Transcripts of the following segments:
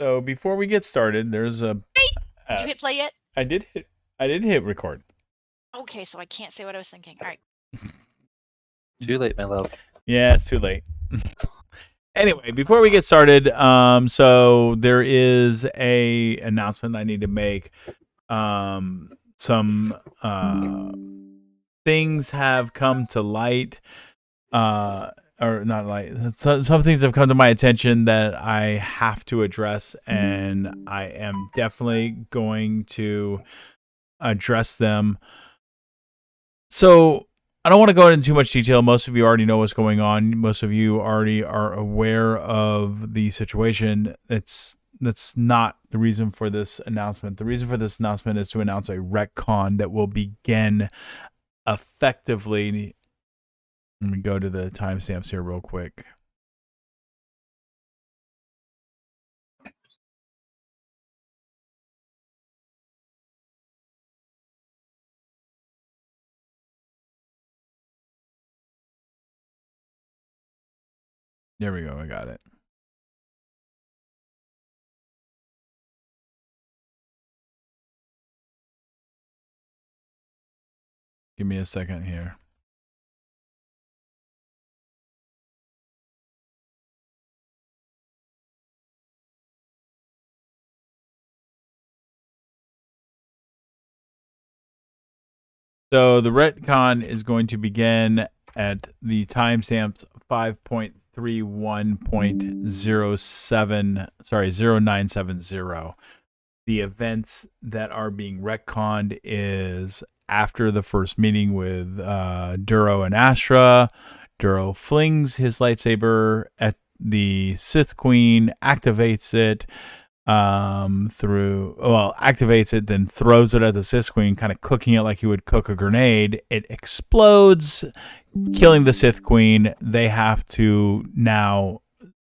So before we get started, there's a Wait, did uh, you hit play yet? I did hit record. Okay, so I can't say what I was thinking. All right. Too late, my love. Yeah, it's too late. Anyway, before we get started, so there is a announcement I need to make. Some things have come to light, or not light. Some things have come to my attention that I have to address, and I am definitely going to address them. So I don't want to go into too much detail. Most of you already know what's going on. Most of you already are aware of the situation. That's not the reason for this announcement. The reason for this announcement is to announce a RetCon that will begin effectively. Let me go to the timestamps here real quick. There we go. I got it. Give me a second here. So the retcon is going to begin at the timestamps 5.31.07, sorry, 0970. The events that are being retconned is after the first meeting with Duro and Astra. Duro flings his lightsaber at the Sith Queen, activates it, activates it, then throws it at the Sith Queen, kind of cooking it like you would cook a grenade. It explodes, killing the Sith Queen. They have to now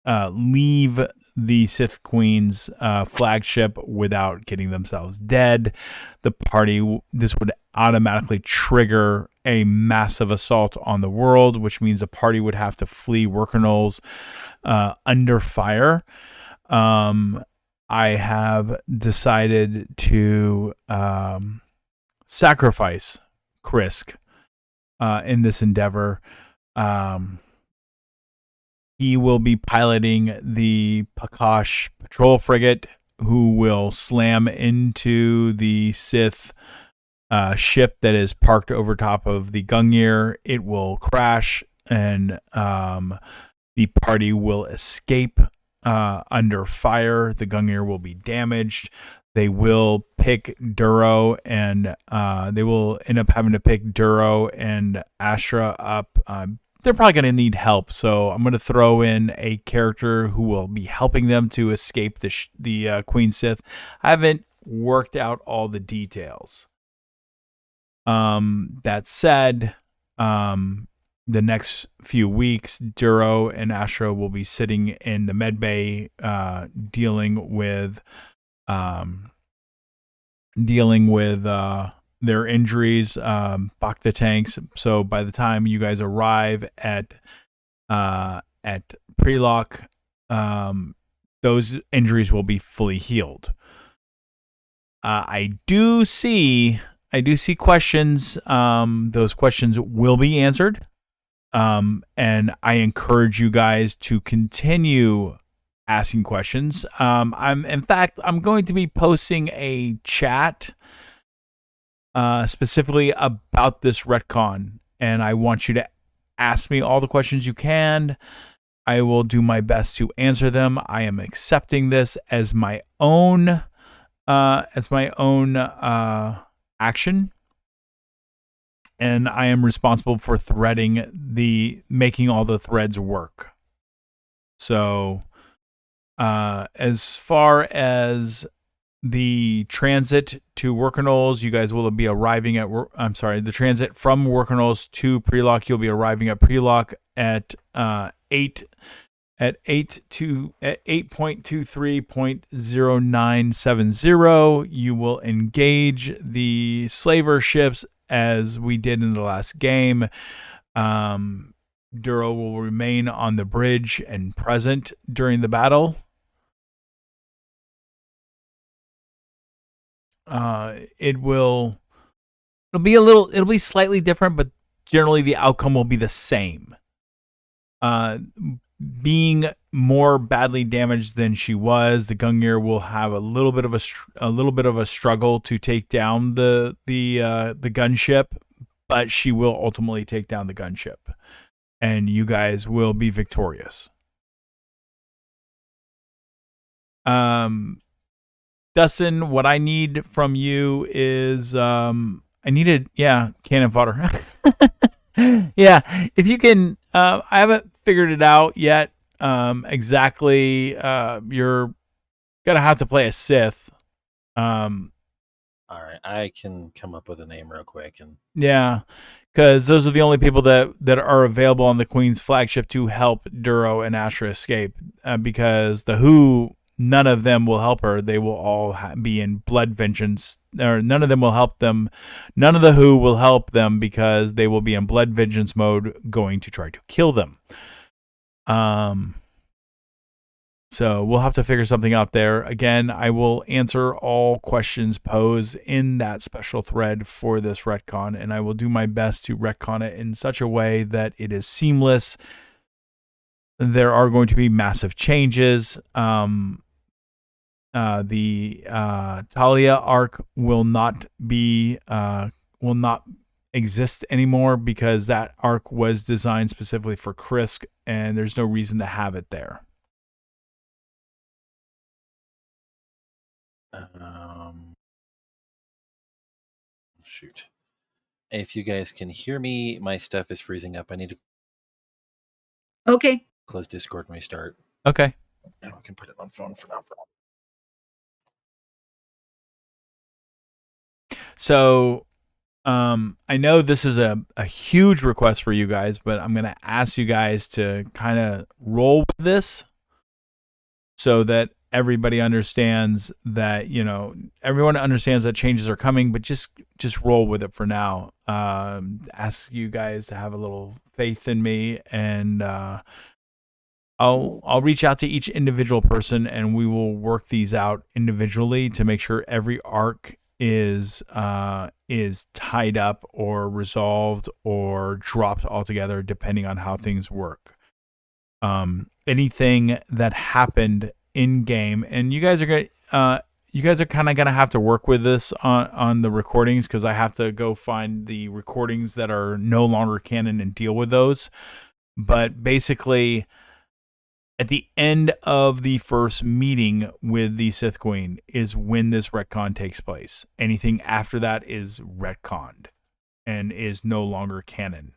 leave the Sith Queen's flagship without getting themselves dead. This would automatically trigger a massive assault on the world, which means the party would have to flee Workernals under fire. I have decided to sacrifice Krisk in this endeavor. He will be piloting the Pakash patrol frigate, who will slam into the Sith ship that is parked over top of the Gungnir. It will crash, and the party will escape under fire. The Gungnir will be damaged. They will pick Duro, and they will end up having to pick Duro and Astra up. They're probably going to need help, so I'm going to throw in a character who will be helping them to escape the Queen Sith. I haven't worked out all the details. That said, the next few weeks, Duro and Astra will be sitting in the med bay, dealing with their injuries, Bacta tanks. So by the time you guys arrive at Prelock, those injuries will be fully healed. I do see questions. Those questions will be answered. And I encourage you guys to continue asking questions. I'm going to be posting a chat specifically about this retcon, and I want you to ask me all the questions you can. I will do my best to answer them. I am accepting this as my own action, and I am responsible for making all the threads work. So, as far as the transit to Workernals, you guys will be arriving at. The transit from Workernals to Prelock, you'll be arriving at Prelock at 8.23.0970. You will engage the slaver ships as we did in the last game. Duro will remain on the bridge and present during the battle. it'll be slightly different, but generally the outcome will be the same. Being more badly damaged than she was, the Gungnir will have a little bit of a struggle to take down the gunship, but she will ultimately take down the gunship, and you guys will be victorious. Dustin, what I need from you is cannon fodder. Yeah, if you can, I haven't figured it out yet. Exactly, you're gonna have to play a Sith. All right, I can come up with a name real quick. And yeah, because those are the only people that are available on the Queen's flagship to help Duro and Astra escape. Because the Who, none of them will help her. They will all be in blood vengeance. Or none of them will help them. None of the Who will help them because they will be in blood vengeance mode, going to try to kill them. So we'll have to figure something out there. Again, I will answer all questions posed in that special thread for this RetCon, and I will do my best to RetCon it in such a way that it is seamless. There are going to be massive changes. The Talia arc will not exist anymore because that arc was designed specifically for Krisk, and there's no reason to have it there. Shoot. If you guys can hear me, my stuff is freezing up. I need to close Discord and restart. Okay. And I can put it on phone for now. So, I know this is a huge request for you guys, but I'm going to ask you guys to kind of roll with this so that everybody understands that, everyone understands that changes are coming, but just roll with it for now. Ask you guys to have a little faith in me, and I'll reach out to each individual person, and we will work these out individually to make sure every arc is tied up or resolved or dropped altogether, depending on how things work. Anything that happened in game, and you guys are kind of gonna have to work with this on the recordings, because I have to go find the recordings that are no longer canon and deal with those. But basically, at the end of the first meeting with the Sith Queen is when this retcon takes place. Anything after that is retconned and is no longer canon.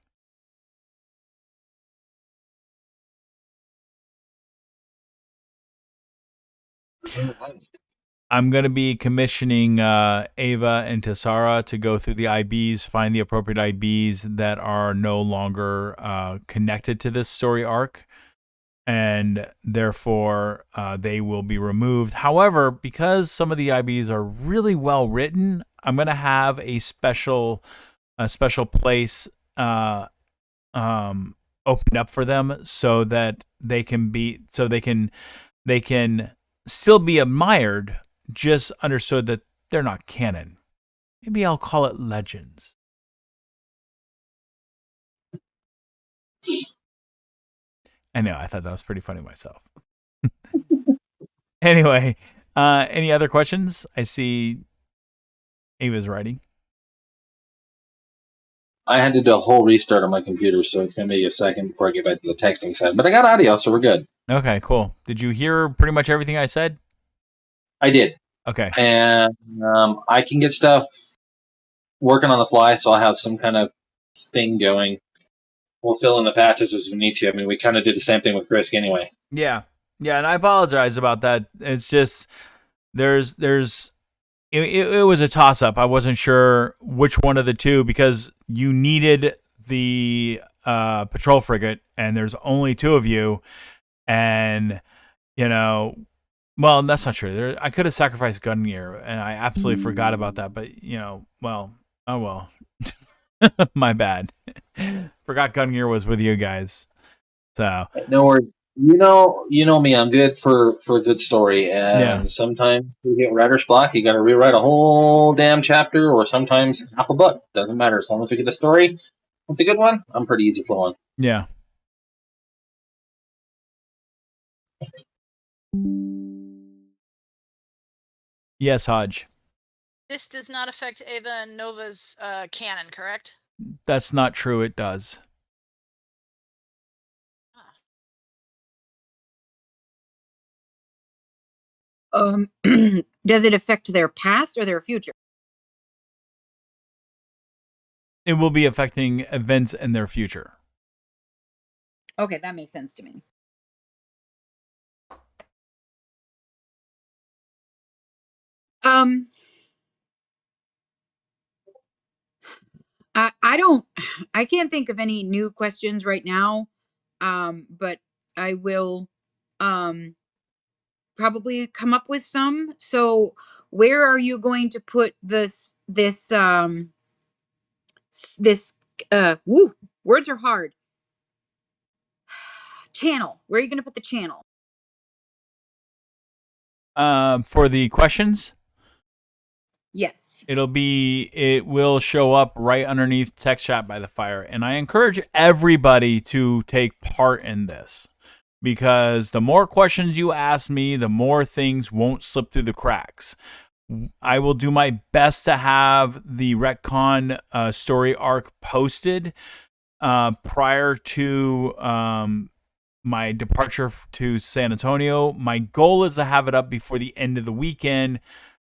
I'm going to be commissioning Ava and Tessara to go through the IBs, find the appropriate IBs that are no longer connected to this story arc, and therefore they will be removed. However, because some of the IBs are really well written, I'm going to have a special place opened up for them so that they can still be admired, just understood that they're not canon. Maybe I'll call it legends. I know, I thought that was pretty funny myself. Anyway, any other questions? I see Ava's writing. I had to do a whole restart on my computer, so it's going to be a second before I get back to the texting side. But I got audio, so we're good. Okay, cool. Did you hear pretty much everything I said? I did. Okay. And I can get stuff working on the fly, so I'll have some kind of thing going. We'll fill in the patches as we need to. I mean, we kind of did the same thing with Krisk anyway. Yeah, and I apologize about that. It's just it was a toss-up. I wasn't sure which one of the two, because you needed the patrol frigate, and there's only two of you, and well, that's not true. I could have sacrificed Gungnir, and I absolutely forgot about that. But oh well, my bad. Forgot Gungnir was with you guys. So No worries. You know me. I'm good for a good story, and Yeah. sometimes you get writer's block. You got to rewrite a whole damn chapter, or sometimes half a book. Doesn't matter as long as we get the story. It's a good one. I'm pretty easy flowing. Yeah. Yes, Hodge. This does not affect Ava and Nova's canon, correct? That's not true. It does. Does it affect their past or their future? It will be affecting events in their future. Okay, that makes sense to me. I can't think of any new questions right now. But I will probably come up with some. So where are you going to put this words are hard. Channel. Where are you going to put the channel? For the questions, Yes. it will show up right underneath text chat by the fire. And I encourage everybody to take part in this, because the more questions you ask me, the more things won't slip through the cracks. I will do my best to have the RetCon story arc posted prior to my departure to San Antonio. My goal is to have it up before the end of the weekend,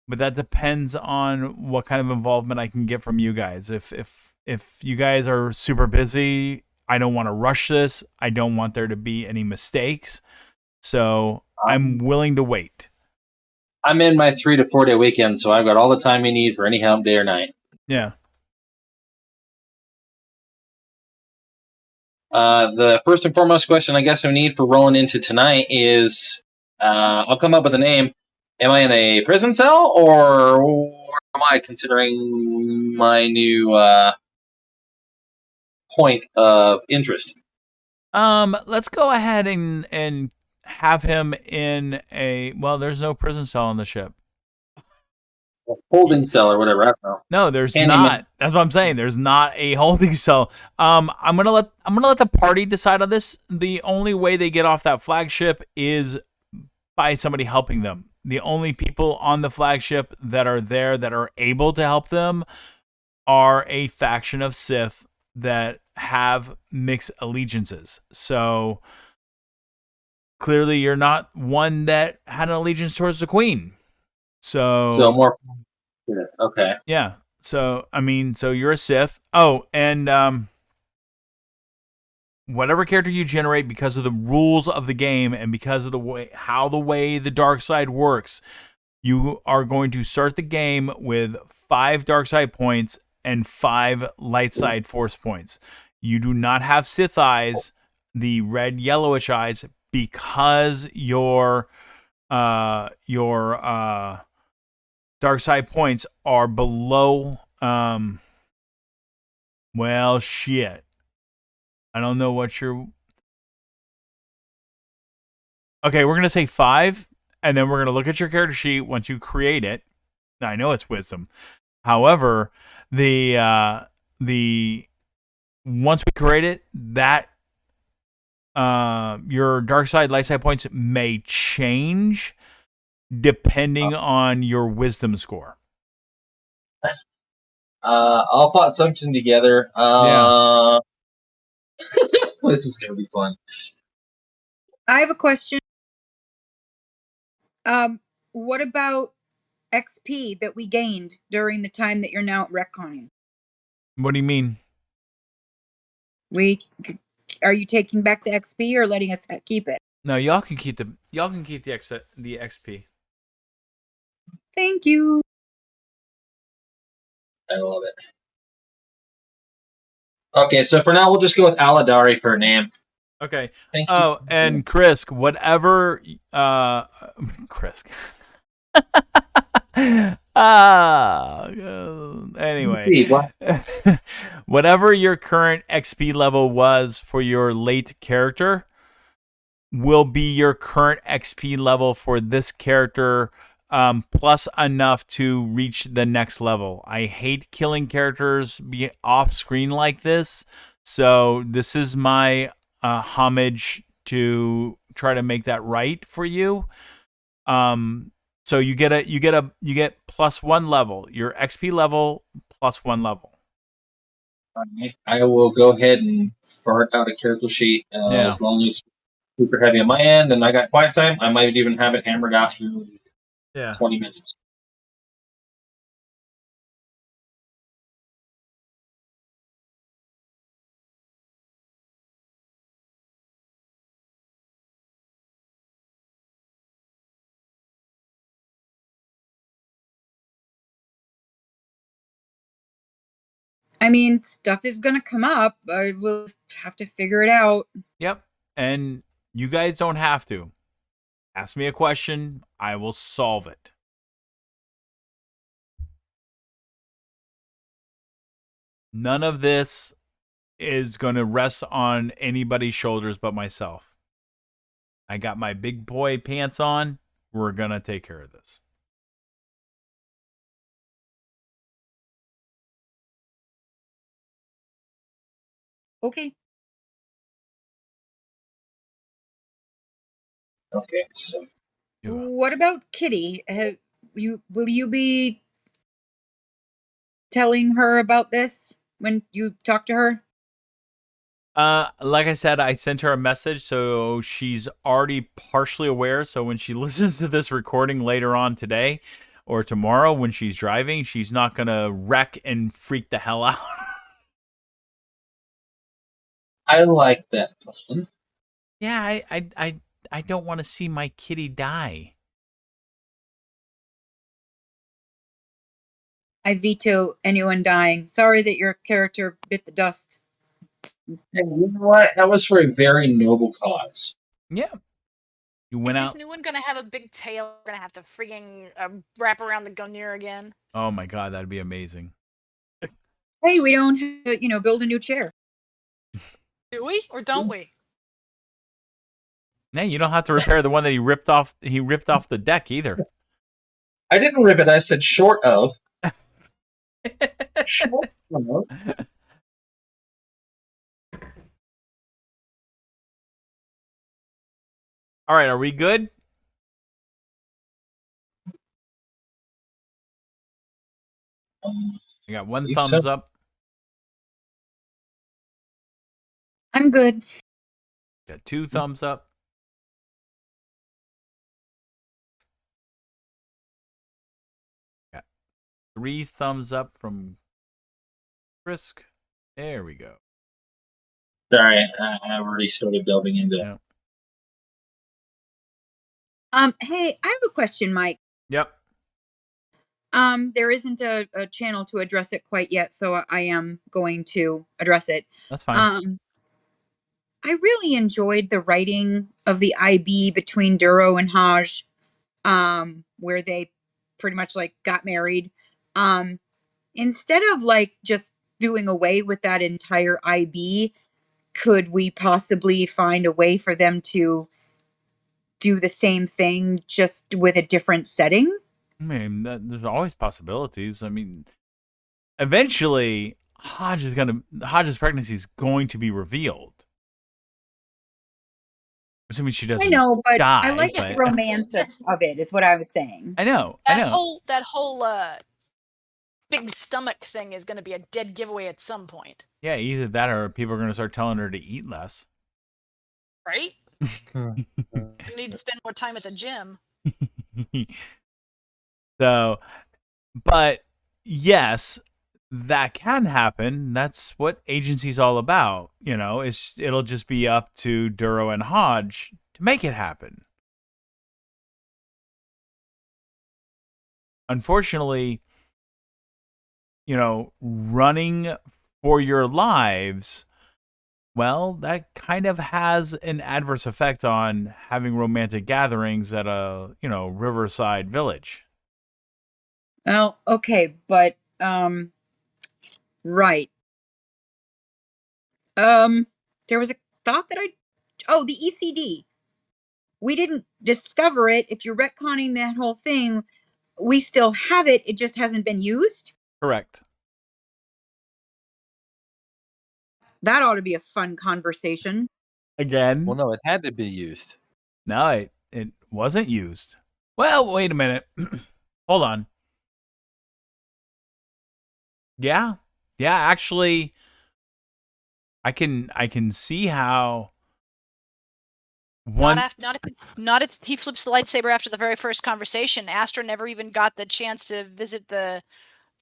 but that depends on what kind of involvement I can get from you guys. If you guys are super busy, I don't want to rush this. I don't want there to be any mistakes. So I'm willing to wait. I'm in my 3 to 4 day weekend, so I've got all the time you need for any help, day or night. Yeah. The first and foremost question I guess I need for rolling into tonight is, I'll come up with a name. Am I in a prison cell, or am I considering my new point of interest? Let's go ahead and have him in a, well, there's no prison cell on the ship. A holding cell or whatever. I don't know. No, there's Candyman. not. That's what I'm saying. There's not a holding cell. I'm gonna let the party decide on this. The only way they get off that flagship is by somebody helping them. The only people on the flagship that are there that are able to help them are a faction of Sith that have mixed allegiances. So clearly you're not one that had an allegiance towards the Queen. So more. Okay. Yeah. So I mean, so you're a Sith. Oh, and whatever character you generate, because of the rules of the game and because of the way the dark side works, you are going to start the game with 5 dark side points and 5 light side force points. You do not have Sith eyes, the red yellowish eyes, because your dark side points are below well, shit. I don't know what you're. Okay, we're gonna say 5, and then we're gonna look at your character sheet once you create it. I know it's wisdom. However, the once we create it, that your dark side, light side points may change depending on your wisdom score. I'll put something together. Yeah. This is gonna be fun. I have a question. What about XP that we gained during the time that you're now at RetConning? What do you mean? Are you taking back the XP or letting us keep it? No, y'all can keep the XP. Thank you. I love it. Okay, so for now we'll just go with Aladari for a name. Okay. Thank you. Oh, and Krisk, whatever Krisk. Anyway, whatever your current XP level was for your late character, will be your current XP level for this character, plus enough to reach the next level. I hate killing characters be off screen like this, so this is my homage to try to make that right for you. So you get plus 1 level, your XP level plus 1 level. I will go ahead and fart out a character sheet Yeah. as long as super heavy on my end and I got quiet time. I might even have it hammered out here in Yeah. 20 minutes. I mean, stuff is gonna come up. I will just have to figure it out. Yep. And you guys don't have to. Ask me a question, I will solve it. None of this is going to rest on anybody's shoulders but myself. I got my big boy pants on. We're going to take care of this. Okay. Okay, so What about Kitty? Will you be telling her about this when you talk to her? Like I said, I sent her a message, so she's already partially aware. So when she listens to this recording later on today or tomorrow when she's driving, she's not gonna wreck and freak the hell out. I like that plan. Yeah, I don't want to see my kitty die. I veto anyone dying. Sorry that your character bit the dust. And you know what? That was for a very noble cause. Yeah. You Is went this out. new one gonna have a big tail? We're gonna have to freaking wrap around the Gungnir again. Oh my god, that'd be amazing. Hey, we don't have to, build a new chair. Do we or don't we? Nah, you don't have to repair the one that he ripped off. He ripped off the deck either. I didn't rip it. I said short of. Short of. All right, are we good? I got one Believe thumbs so. up. I'm good. Got 2 thumbs up. Got 3 thumbs up from Frisk. There we go. Sorry, I already started delving into Yeah. Hey, I have a question, Mike. Yep. There isn't a channel to address it quite yet, so I am going to address it. That's fine. I really enjoyed the writing of the IB between Duro and Haj, where they pretty much like got married. Instead of like just doing away with that entire IB, could we possibly find a way for them to do the same thing just with a different setting? I mean, there's always possibilities. I mean, eventually, Hodge's pregnancy is going to be revealed. Assuming she doesn't. I know, but die, I like the romance of it, is what I was saying. I know. That whole big stomach thing is gonna be a dead giveaway at some point. Yeah, either that or people are going to start telling her to eat less. Right? You need to spend more time at the gym. So, but yes, that can happen. That's what agency's all about. It'll just be up to Duro and Hodge to make it happen. Unfortunately, running for your lives, well, that kind of has an adverse effect on having romantic gatherings at a, riverside village. Well, okay, but right. There was a thought that the ECD. we didn't discover it. If you're retconning that whole thing, we still have it. It just hasn't been used. Correct. That ought to be a fun conversation. Again. Well, no, it had to be used. No, it wasn't used. Well, wait a minute. Hold on. Yeah. Yeah, actually I can see how one Not if he flips the lightsaber after the very first conversation. Astra never even got the chance to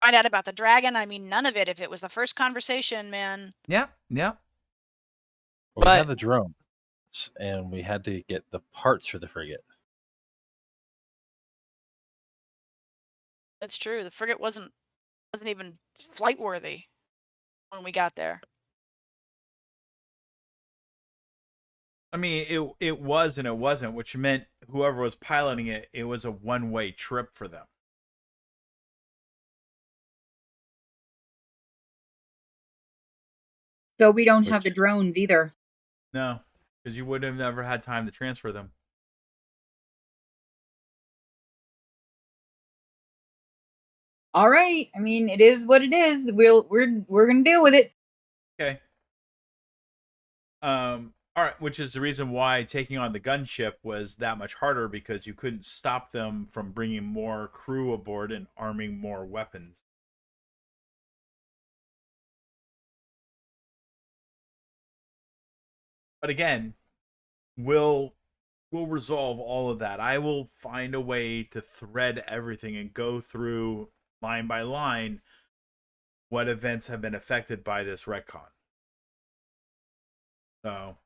find out about the dragon. I mean, none of it. If it was the first conversation, man. Yeah, yeah. We But- had the drones, and we had to get the parts for the frigate. That's true. The frigate wasn't even flight worthy when we got there. I mean, it was and it wasn't, which meant whoever was piloting it, it was a one-way trip for them. So we don't have the drones either. No, because you would have never had time to transfer them. All right. I mean, it is what it is. We're gonna deal with it. Okay. All right, which is the reason why taking on the gunship was that much harder, because you couldn't stop them from bringing more crew aboard and arming more weapons. But again, we'll resolve all of that. I will find a way to thread everything and go through line by line what events have been affected by this retcon. So,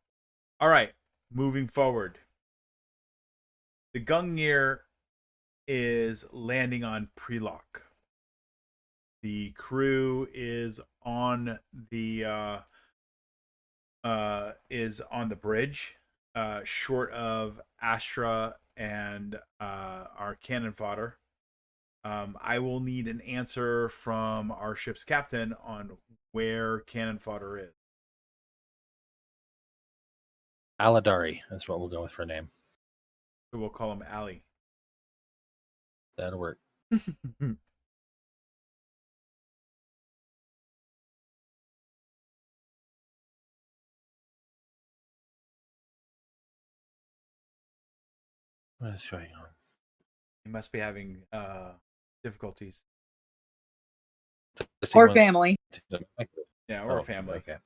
all right, moving forward. The Gungnir is landing on Prelock. The crew is on the bridge, short of Astra and our cannon fodder. I will need an answer from our ship's captain on where cannon fodder is. Aladari, that's what we'll go with for a name. So we'll call him Ali. That'll work. What is going on? He must be having difficulties. Does he Or want- family. Yeah, or Oh, family. Okay.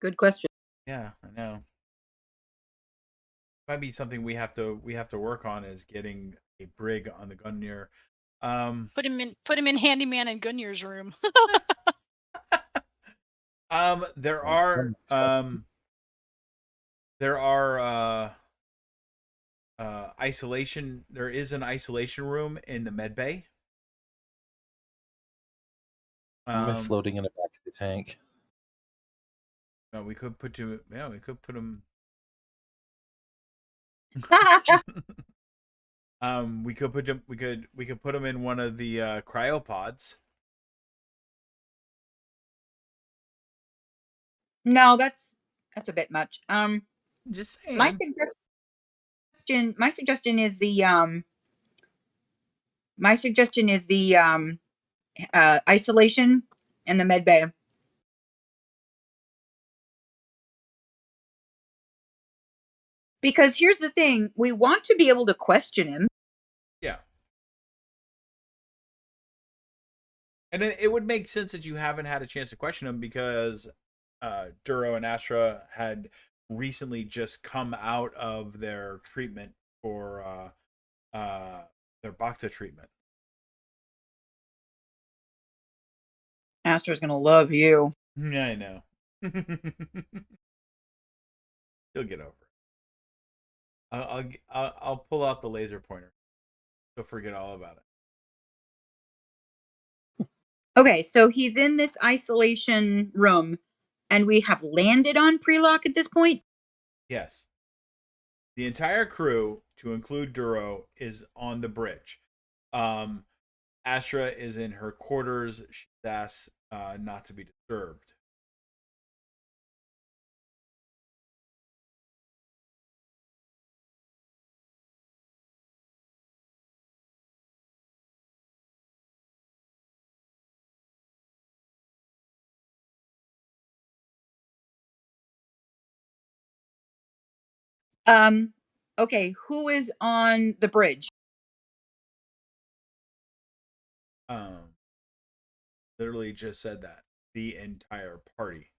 Good question. Yeah, I know. Might be something we have to work on, is getting a brig on the Gungnir. Put him in handyman and Gunnier's room. There are isolation. There is an isolation room in the med bay. Floating in the back of the tank. We could put him. Yeah, we could put him. We could put him. We could put him in one of the cryopods. No, that's a bit much. Just saying. My suggestion is the isolation and the med bay. Because here's the thing, we want to be able to question him. Yeah. And it would make sense that you haven't had a chance to question him, because Duro and Astra had recently just come out of their treatment for their Bacta treatment. Astra's gonna love you. Yeah, I know. He'll get over it. I'll pull out the laser pointer. He'll forget all about it. Okay, so he's in this isolation room, and we have landed on Prelock at this point? Yes. The entire crew, to include Duro, is on the bridge. Astra is in her quarters. She's asked not to be disturbed. Okay, who is on the bridge? Literally just said that. The entire party.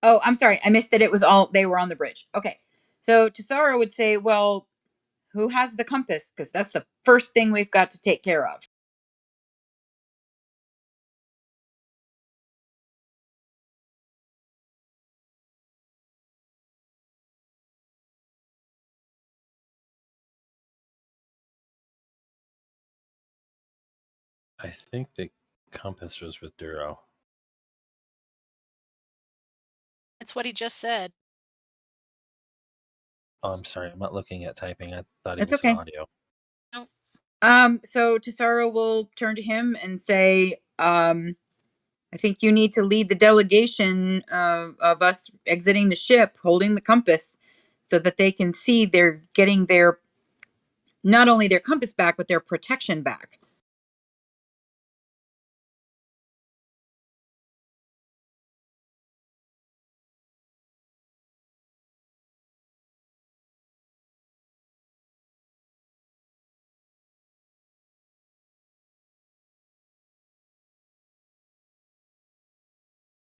Oh, I'm sorry. I missed that it was all they were on the bridge. Okay. So Tesaro would say, well, who has the compass? Because that's the first thing we've got to take care of. I think the compass was with Duro. That's what he just said. Oh, I'm sorry. I'm not looking at typing. I thought he It's was okay. in audio. So Tesaro will turn to him and say, I think you need to lead the delegation of us exiting the ship, holding the compass, so that they can see they're getting their not only their compass back, but their protection back.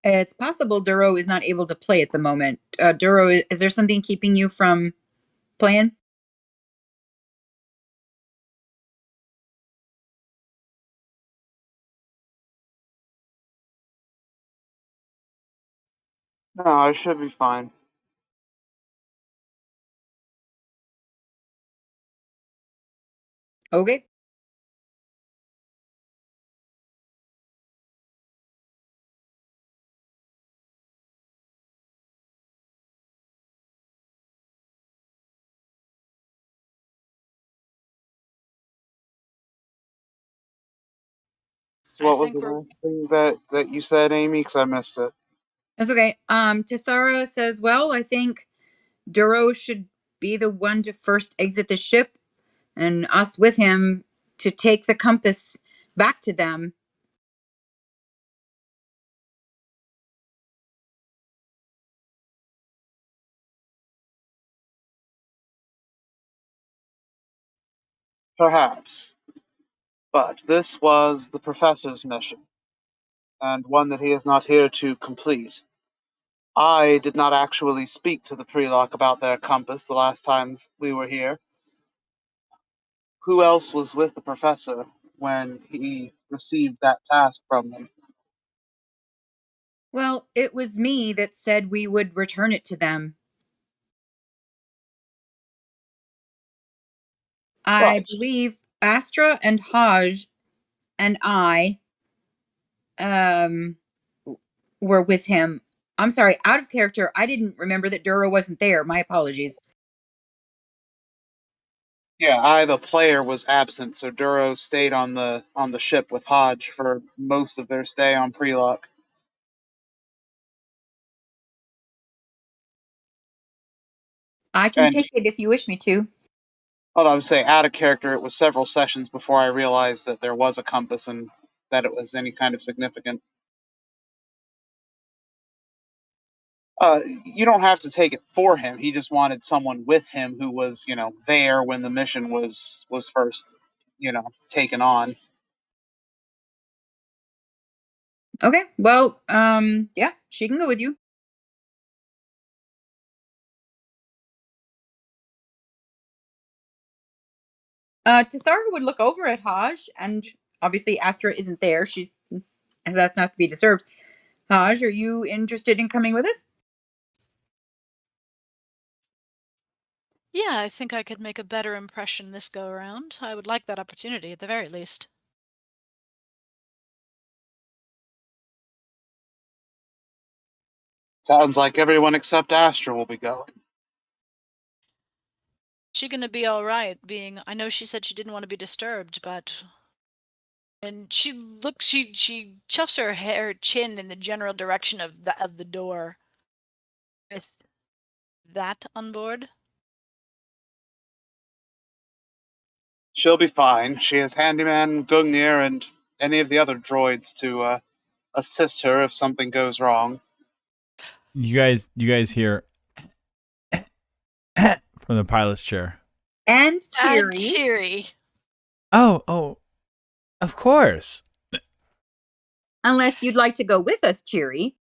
It's possible Duro is not able to play at the moment. Duro, is there something keeping you from playing? No, I should be fine. Okay. So I what was think the we're last thing that you said, Amy? Because I missed it. That's okay. Tisara says, well, I think Duro should be the one to first exit the ship and us with him to take the compass back to them. Perhaps. But this was the professor's mission, and one that he is not here to complete. I did not actually speak to the Prelock about their compass the last time we were here. Who else was with the professor when he received that task from them? Well, it was me that said we would return it to them. I But believe Astra and Haj and I um were with him. I'm sorry, out of character. I didn't remember that Duro wasn't there. My apologies. yeah, I, the player, was absent, so Duro stayed on the ship with Hodge for most of their stay on Prelock. I can And take it if you wish me to. although I would say out of character, it was several sessions before I realized that there was a compass and that it was any kind of significant. You don't have to take it for him. He just wanted someone with him who was, there when the mission was first, taken on. Okay. Well, yeah, she can go with you. Tasara would look over at Haj, and obviously Astra isn't there. She's has asked not to be disturbed. Haj, are you interested in coming with us? Yeah, I think I could make a better impression this go around. I would like that opportunity at the very least. Sounds like everyone except Astra will be going. She gonna be all right being I know she said she didn't want to be disturbed, but and she looks she chuffs her chin in the general direction of the door. Is that on board? She'll be fine. She has Handyman, Gungnir, and any of the other droids to assist her if something goes wrong. You guys hear from the pilot's chair. And And Cheery. cheery. Oh, of course. Unless you'd like to go with us, Cheery.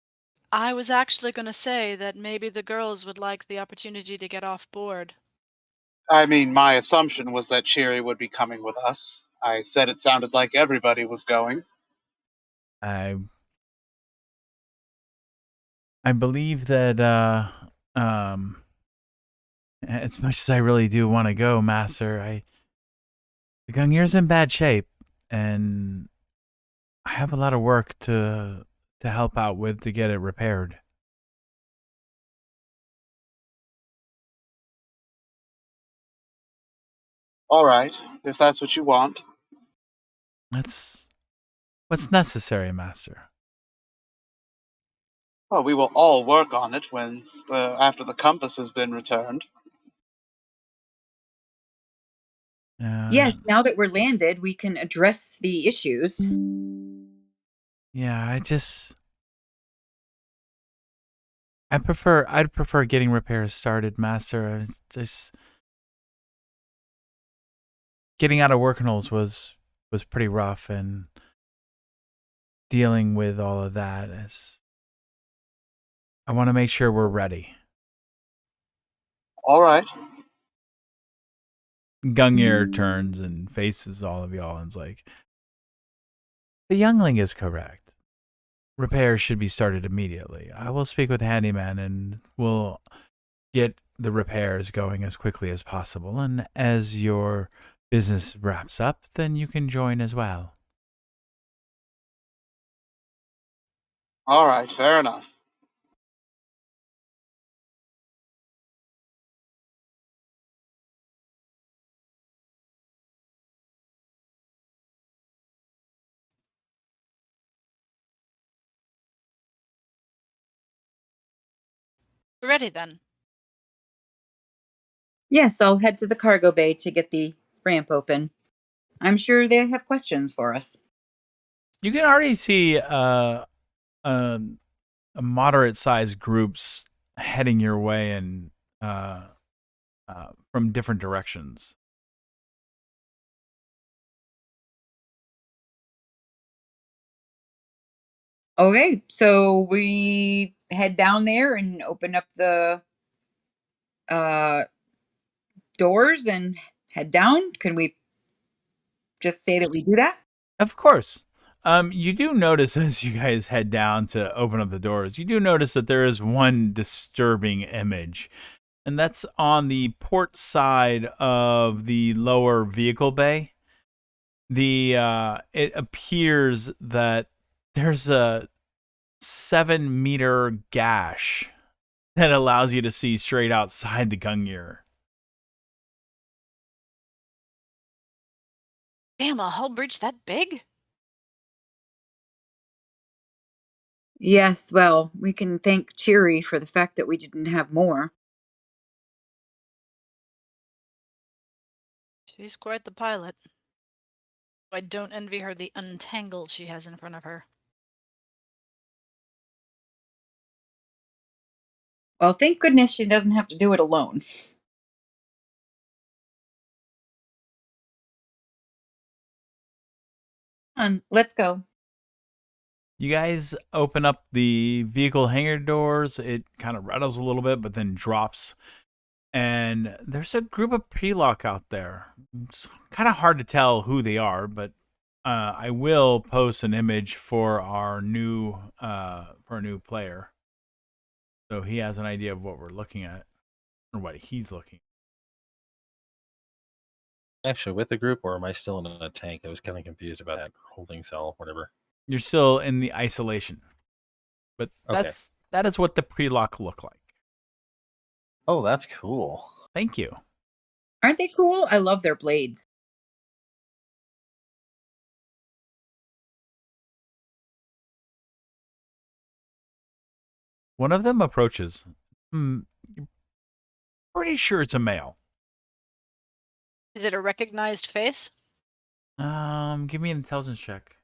I was actually going to say that maybe the girls would like the opportunity to get off board. I mean, my assumption was that Cheery would be coming with us. I said it sounded like everybody was going. I believe that as much as I really do want to go, Master, the Gungir's in bad shape, and I have a lot of work to help out with to get it repaired. All right, if that's what you want. That's what's necessary, Master. Well, we will all work on it when after the compass has been returned. Yes, now that we're landed, we can address the issues. Yeah, I'd prefer getting repairs started, Master. It's just getting out of Workinals was pretty rough, and dealing with all of that is. I want to make sure we're ready. All right. Gungir turns and faces all of y'all and's like, the youngling is correct. Repairs should be started immediately. I will speak with the handyman and we'll get the repairs going as quickly as possible. And as your business wraps up, then you can join as well. All right, fair enough. We're ready then. Yes, I'll head to the cargo bay to get the ramp open. I'm sure they have questions for us. You can already see a moderate-sized groups heading your way and from different directions. Okay, so we head down there and open up the doors and head down. Can we just say that we do that? Of course. You do notice as you guys head down to open up the doors, you do notice that there is one disturbing image, and that's on the port side of the lower vehicle bay. It appears that there's a 7-meter gash that allows you to see straight outside the Gungir. Damn, a hull breach that big? Yes, well, we can thank Cheery for the fact that we didn't have more. She's quite the pilot. I don't envy her the untangle she has in front of her. Well, thank goodness she doesn't have to do it alone. Let's go. You guys open up the vehicle hangar doors. It kind of rattles a little bit, but then drops. And there's a group of Prelock out there. It's kind of hard to tell who they are, but I will post an image for our new player, so he has an idea of what we're looking at or what he's looking. Actually, with the group, or am I still in a tank? I was kind of confused about that holding cell, whatever. You're still in the isolation, but Okay. that is what the Prelock look like. Oh, that's cool. Thank you. Aren't they cool? I love their blades. One of them approaches. You're pretty sure it's a male. Is it a recognized face? Give me an intelligence check.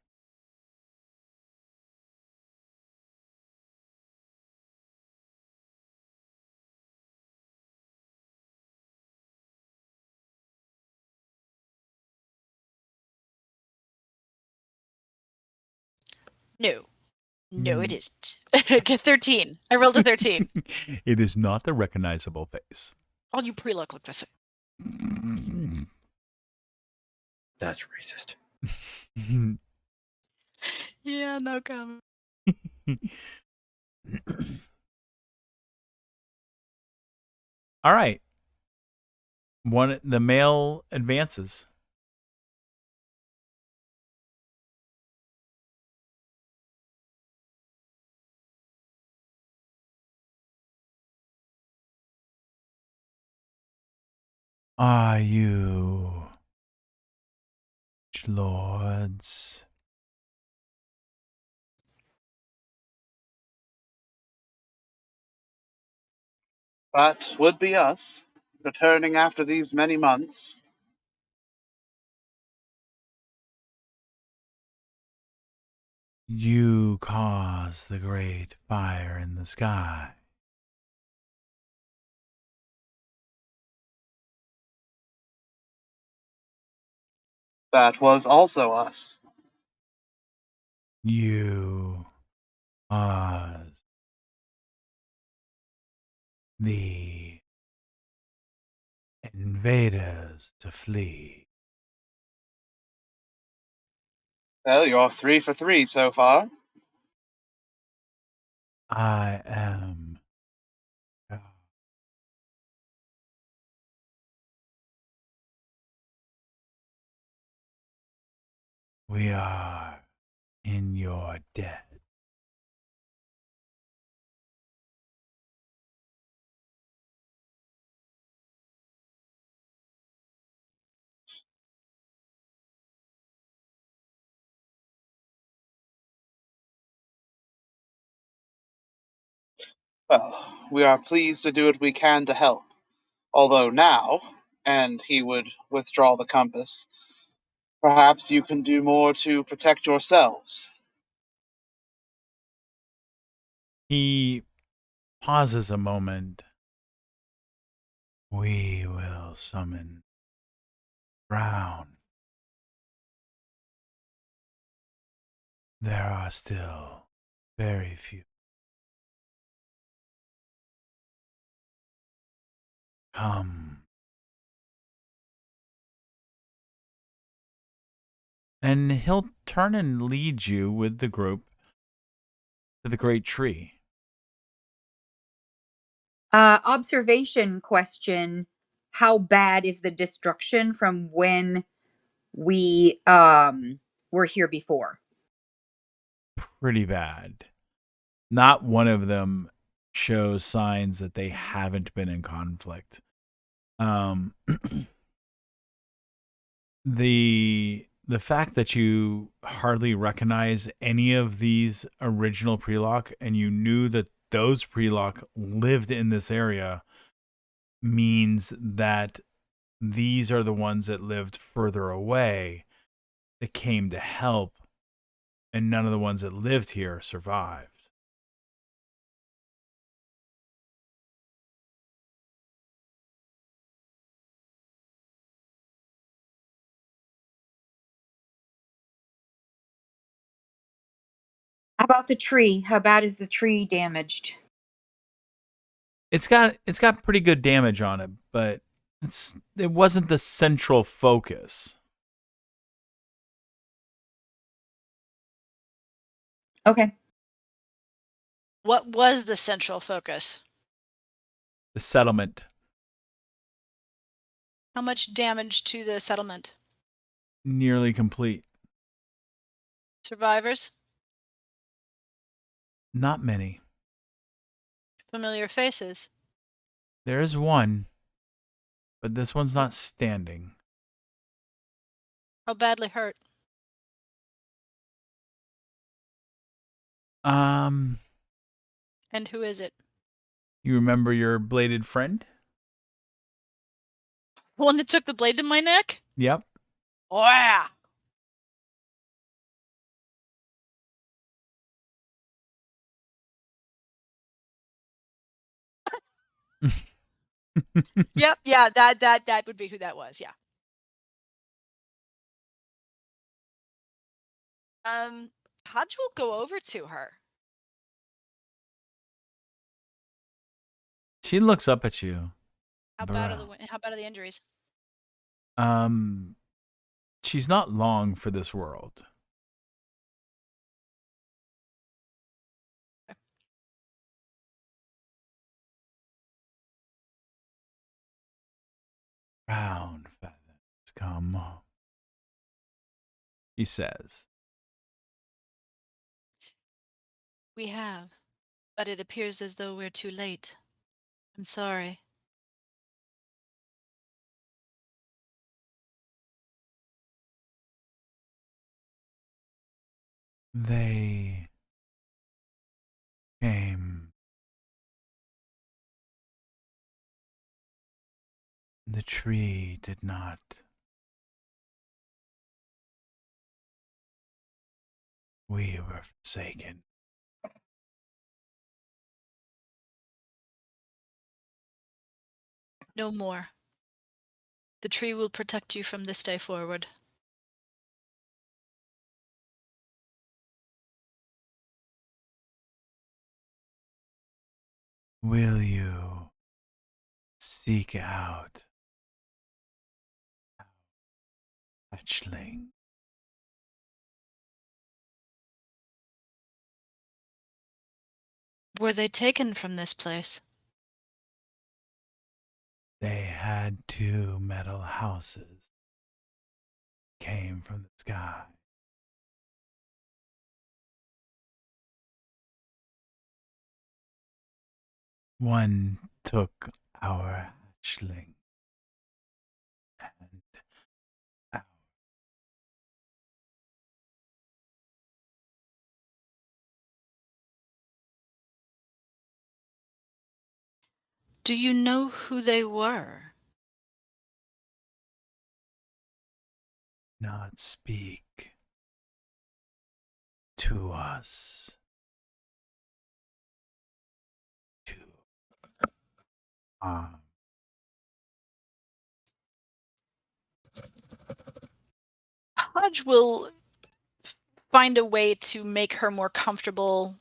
No. No, it isn't. Get 13. I rolled a 13. It is not a recognizable face. All you pre-look look the same. That's racist. Yeah, no comment. All right. The male advances. Are you lords? That would be us, returning after these many months. You caused the great fire in the sky. That was also us. You caused the invaders to flee. Well, you're 3 for 3 so far. I am God. We are in your debt. Well, we are pleased to do what we can to help. Although now, and he would withdraw the compass, perhaps you can do more to protect yourselves. He pauses a moment. We will summon Brown. There are still very few. Come. And he'll turn and lead you with the group to the great tree. Observation question. How bad is the destruction from when we were here before? Pretty bad. Not one of them shows signs that they haven't been in conflict. The fact that you hardly recognize any of these original Prelock and you knew that those Prelock lived in this area means that these are the ones that lived further away that came to help, and none of the ones that lived here survived. How about the tree? How bad is the tree damaged? It's got pretty good damage on it, but it wasn't the central focus. Okay. What was the central focus? The settlement, How much damage to the settlement? nearly complete. Survivors? Not many. Familiar faces? There is one, but this one's not standing. How badly hurt? Um, And who is it? you remember your bladed friend? The one that took the blade to my neck? Yep. Oh, yeah. Yep, yeah, that would be who that was, yeah. Hodge will go over to her. She looks up at you. How bad are the injuries? She's not long for this world. Brown feathers come home, he says. We have, but it appears as though we're too late. I'm sorry. They came. The tree did not. We were forsaken. No more. The tree will protect you from this day forward. Will you seek out hatchling? Were they taken from this place? They had 2 metal houses. Came from the sky. One took our hatchling, and our Do you know who they were? not speak to us. To Hodge will find a way to make her more comfortable,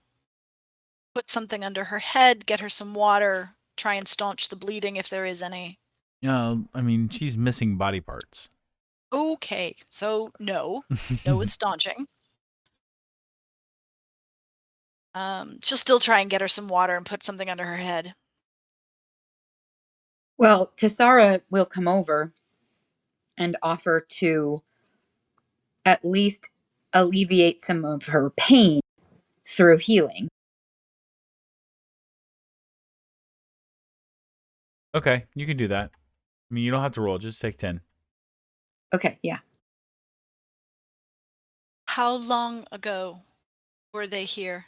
put something under her head, get her some water, try and staunch the bleeding if there is any. I mean, she's missing body parts. Okay, so no. No with staunching. She'll still try and get her some water and put something under her head. Well, Tessara will come over and offer to at least alleviate some of her pain through healing. Okay, you can do that. I mean, you don't have to roll. Just take 10. Okay, yeah. How long ago were they here?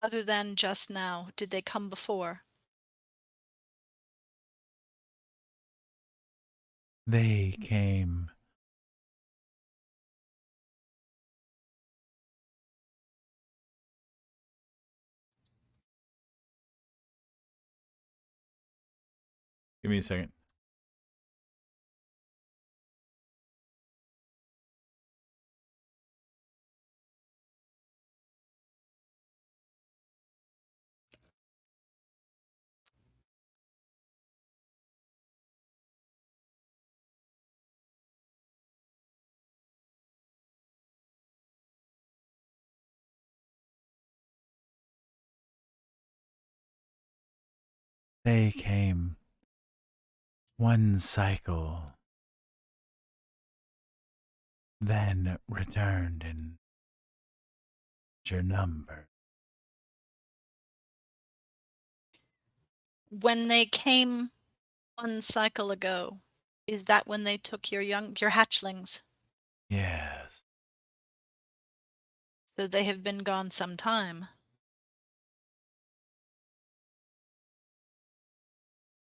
Other than just now, did they come before? They came. Give me a second. They came 1 cycle, then returned in your number. When they came 1 cycle ago, is that when they took your hatchlings? Yes, So they have been gone some time.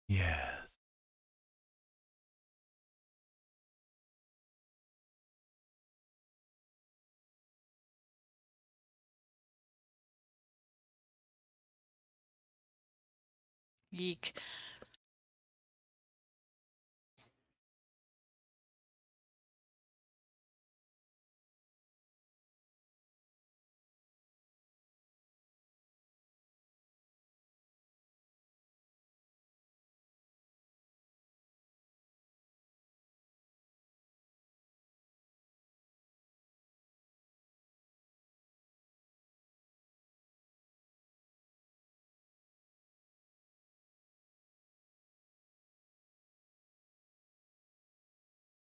yes. Yeek.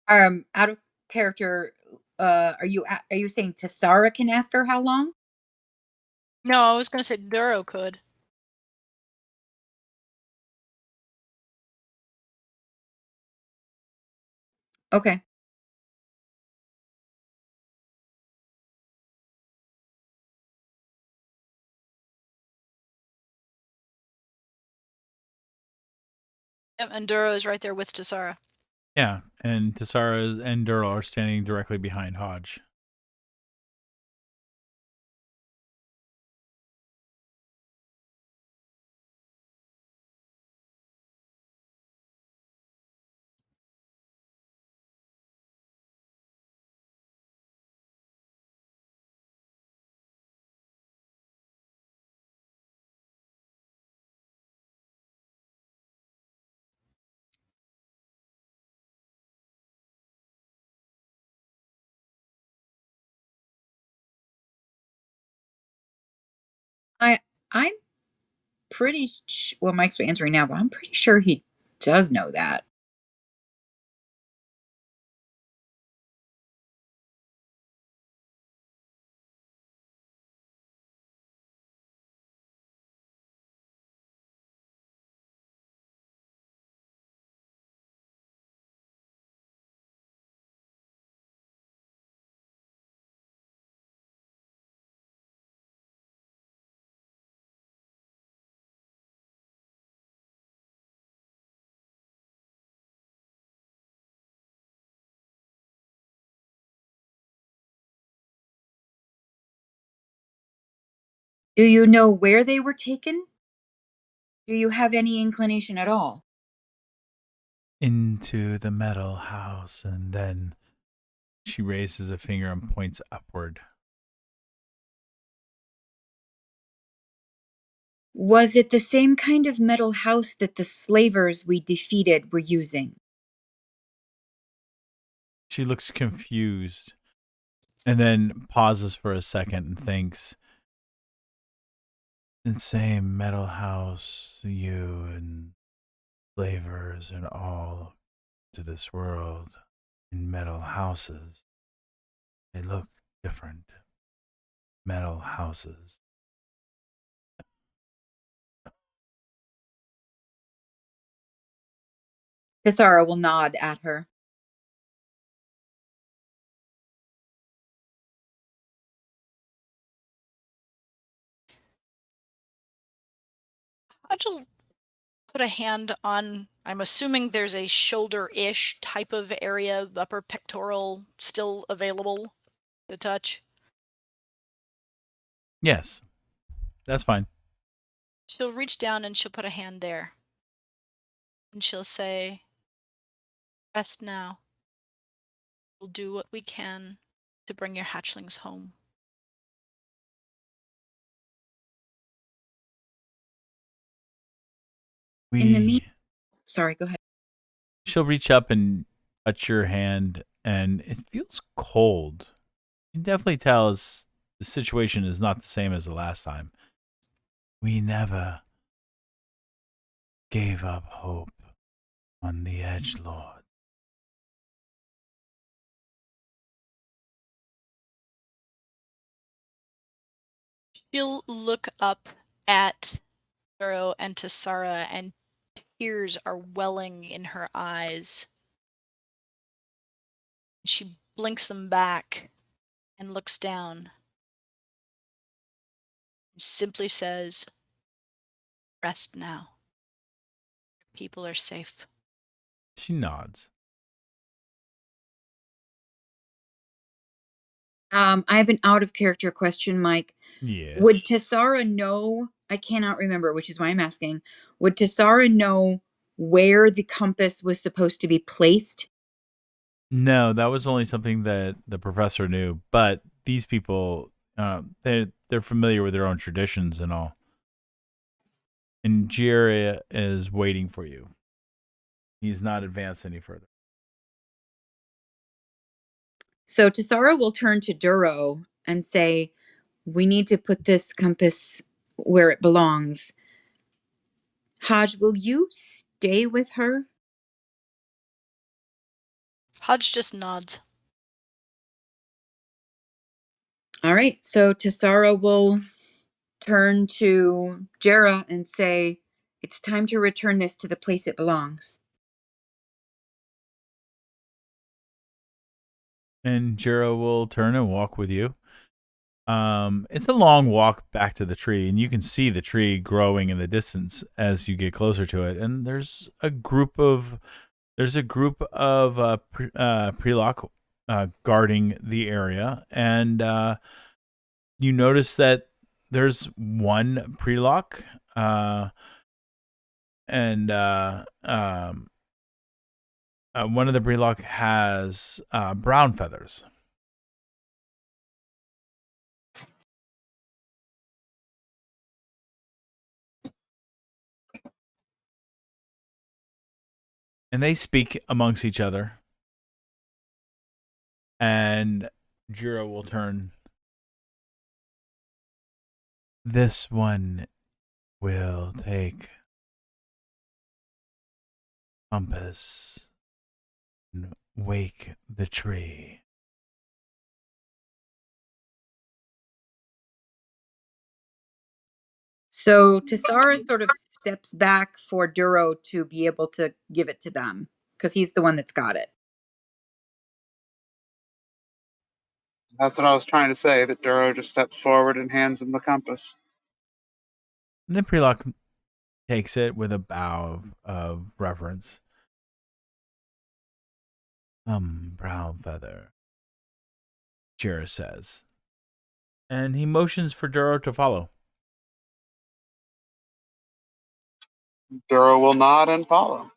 Out of character, are you saying Tessara can ask her how long? No, I was gonna say Duro could. Okay. Yep, and Duro is right there with Tessara. Yeah, and Tessara and Durl are standing directly behind Hodge. I'm pretty well, Mike's answering now, but I'm pretty sure he does know that. Do you know where they were taken? Do you have any inclination at all? Into the metal house, and then she raises a finger and points upward. Was it the same kind of metal house that the slavers we defeated were using? She looks confused and then pauses for a second and thinks, the same metal house you and flavors and all to this world in metal houses. They look different. Metal houses. Tessara will nod at her. Hodge will put a hand on, I'm assuming there's a shoulder-ish type of area, upper pectoral still available to touch. Yes, that's fine. She'll reach down and she'll put a hand there. And she'll say, rest now. We'll do what we can to bring your hatchlings home. In the sorry, go ahead. She'll reach up and touch your hand, and it feels cold. You can definitely tell the situation is not the same as the last time. We never gave up hope on the edgelord. She'll look up at Zoro and Tessara, and tears are welling in her eyes. She blinks them back and looks down. And simply says, rest now. People are safe. She nods. I have an out of character question, Mike. Yes. Would Tessara know? I cannot remember, which is why I'm asking. Would Tessara know where the compass was supposed to be placed? No, that was only something that the professor knew. But these people, they're familiar with their own traditions and all. And Jira is waiting for you. He's not advanced any further. So Tessara will turn to Duro and say, we need to put this compass where it belongs. Haj, will you stay with her? Hodge just nods. All right, so Tessara will turn to Jera and say, "It's time to return this to the place it belongs." And Jiro will turn and walk with you. It's a long walk back to the tree, and you can see the tree growing in the distance as you get closer to it. And there's a group of Prelock guarding the area, and you notice that there's one Prelock, and one of the Prelock has brown feathers. And they speak amongst each other. And Jiro will turn. This one will take compass and wake the tree. So Tessara sort of steps back for Duro to be able to give it to them because he's the one that's got it. That's what I was trying to say, that Duro just steps forward and hands him the compass. And then Prelock takes it with a bow of reverence. Brown feather, Jira says. And he motions for Duro to follow. Duro will nod and follow.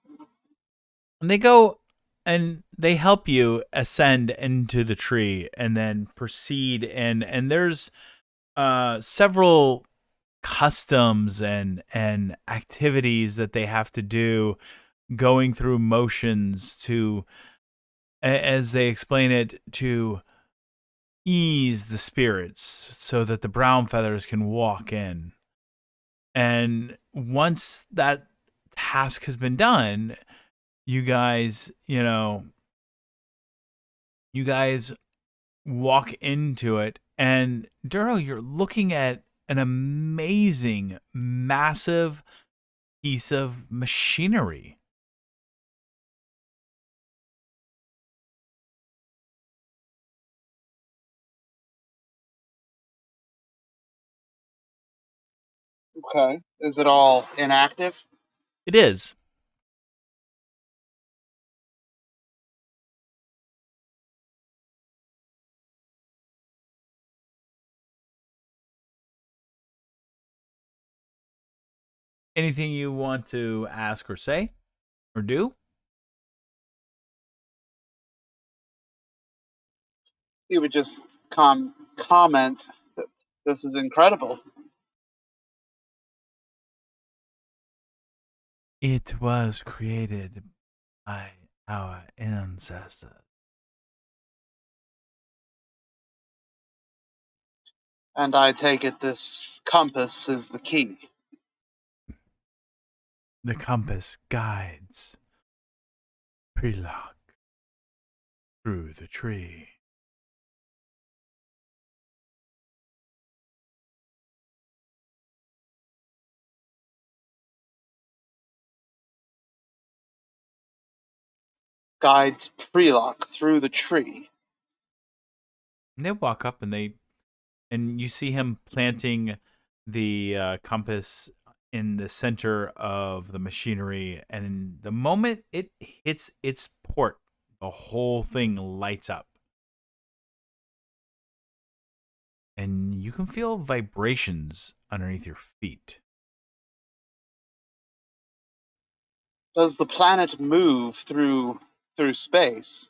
And they go and they help you ascend into the tree and then proceed in. And there's several customs and activities that they have to do, going through motions to, as they explain it, to ease the spirits so that the brown feathers can walk in. And once that task has been done, you guys walk into it, and Duro, you're looking at an amazing, massive piece of machinery. Okay. Is it all inactive? It is. Anything you want to ask or say or do? He would just comment that this is incredible. It was created by our ancestors. And I take it this compass is the key. The compass guides Prelock through the tree. Guides Prelock through the tree. And they walk up and you see him planting the compass in the center of the machinery, and the moment it hits its port, the whole thing lights up. And you can feel vibrations underneath your feet. Does the planet move through space?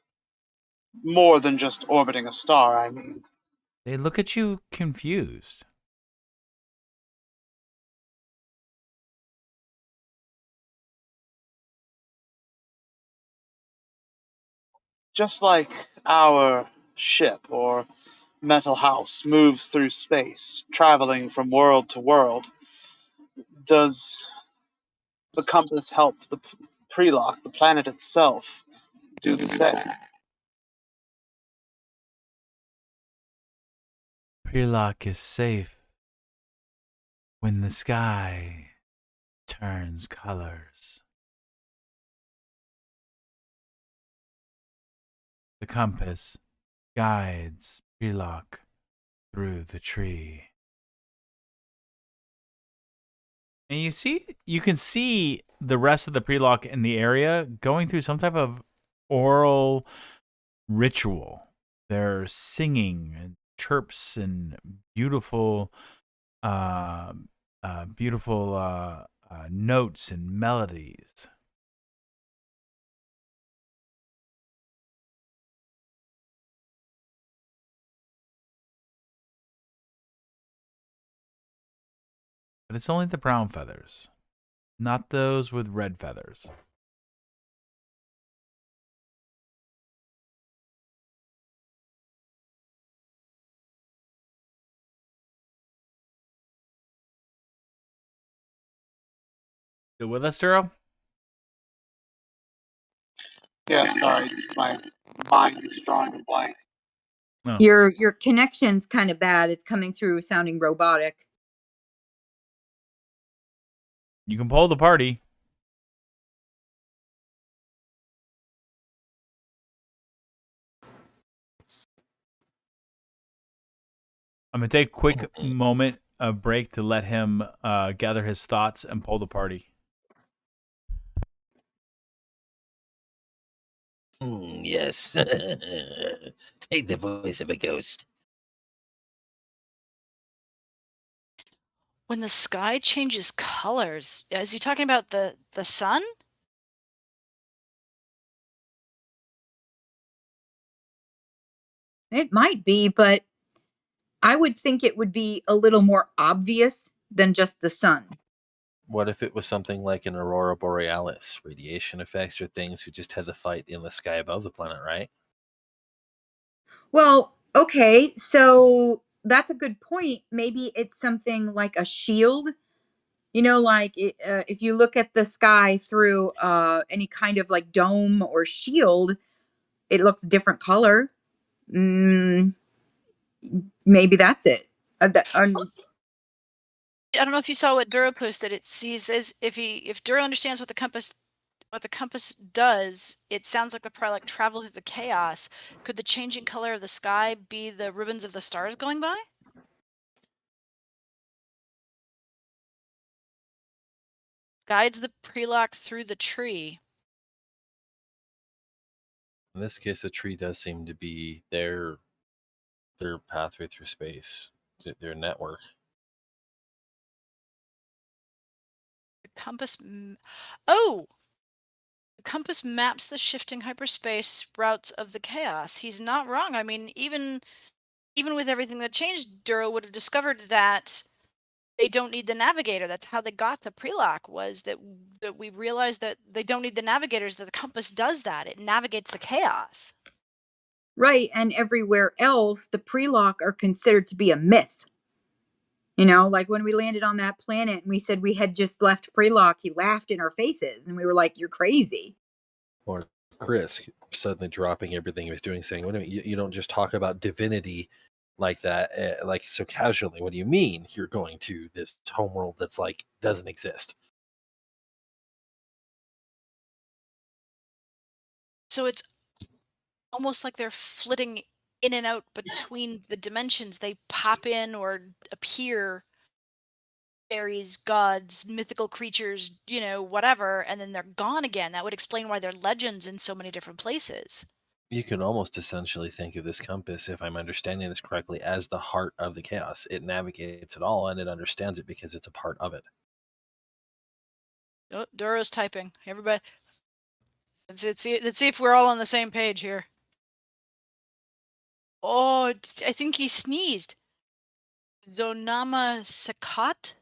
More than just orbiting a star, I mean. They look at you confused. Just like our ship or metal house moves through space, traveling from world to world, does the compass help the Prelock, the planet itself, do the same? Prelock is safe when the sky turns colors. The compass guides Prelock through the tree. And you can see the rest of the Prelock in the area going through some type of oral ritual. They're singing and chirps and beautiful notes and melodies. But it's only the brown feathers, not those with red feathers. Still with us, Duro? Yeah, sorry, just my mind is drawing a blank. No. Your connection's kind of bad. It's coming through sounding robotic. You can poll the party. I'm going to take a quick moment of break to let him gather his thoughts and poll the party. Yes. Take the voice of a ghost. When the sky changes colors, is he talking about the sun? It might be, but I would think it would be a little more obvious than just the sun. What if it was something like an aurora borealis, radiation effects or things we just had to fight in the sky above the planet, right? Well, okay, so that's a good point. Maybe it's something like a shield. You know, like if you look at the sky through any kind of like dome or shield, it looks different color. Mm, maybe that's it. I don't know if you saw what Duro posted. He says if Duro understands what the compass does, it sounds like the Prelec travels through the chaos. Could the changing color of the sky be the ribbons of the stars going by? Guides the Prelock through the tree. In this case, the tree does seem to be their pathway through space, their network. The compass. Oh! The compass maps the shifting hyperspace routes of the chaos. He's not wrong. I mean, even with everything that changed, Duro would have discovered that they don't need the navigator. That's how they got to Prelock, was that we realized that they don't need the navigators, that the compass does that. It navigates the chaos. Right, and everywhere else, the Prelock are considered to be a myth. You know, like when we landed on that planet and we said we had just left Prelock, he laughed in our faces and we were like, "You're crazy." Or Chris suddenly dropping everything he was doing, saying, "Wait a minute, you don't just talk about divinity like that, like so casually. What do you mean you're going to this homeworld that's like doesn't exist?" So it's almost like they're flitting in and out between the dimensions. They pop in or appear, fairies, gods, mythical creatures, whatever, and then they're gone again. That would explain why they're legends in so many different places. You can almost essentially think of this compass, if I'm understanding this correctly, as the heart of the chaos. It navigates it all and it understands it because it's a part of it. Oh, Duro's typing. Everybody, let's see if we're all on the same page here. Oh, I think he sneezed. Zonama Sakat?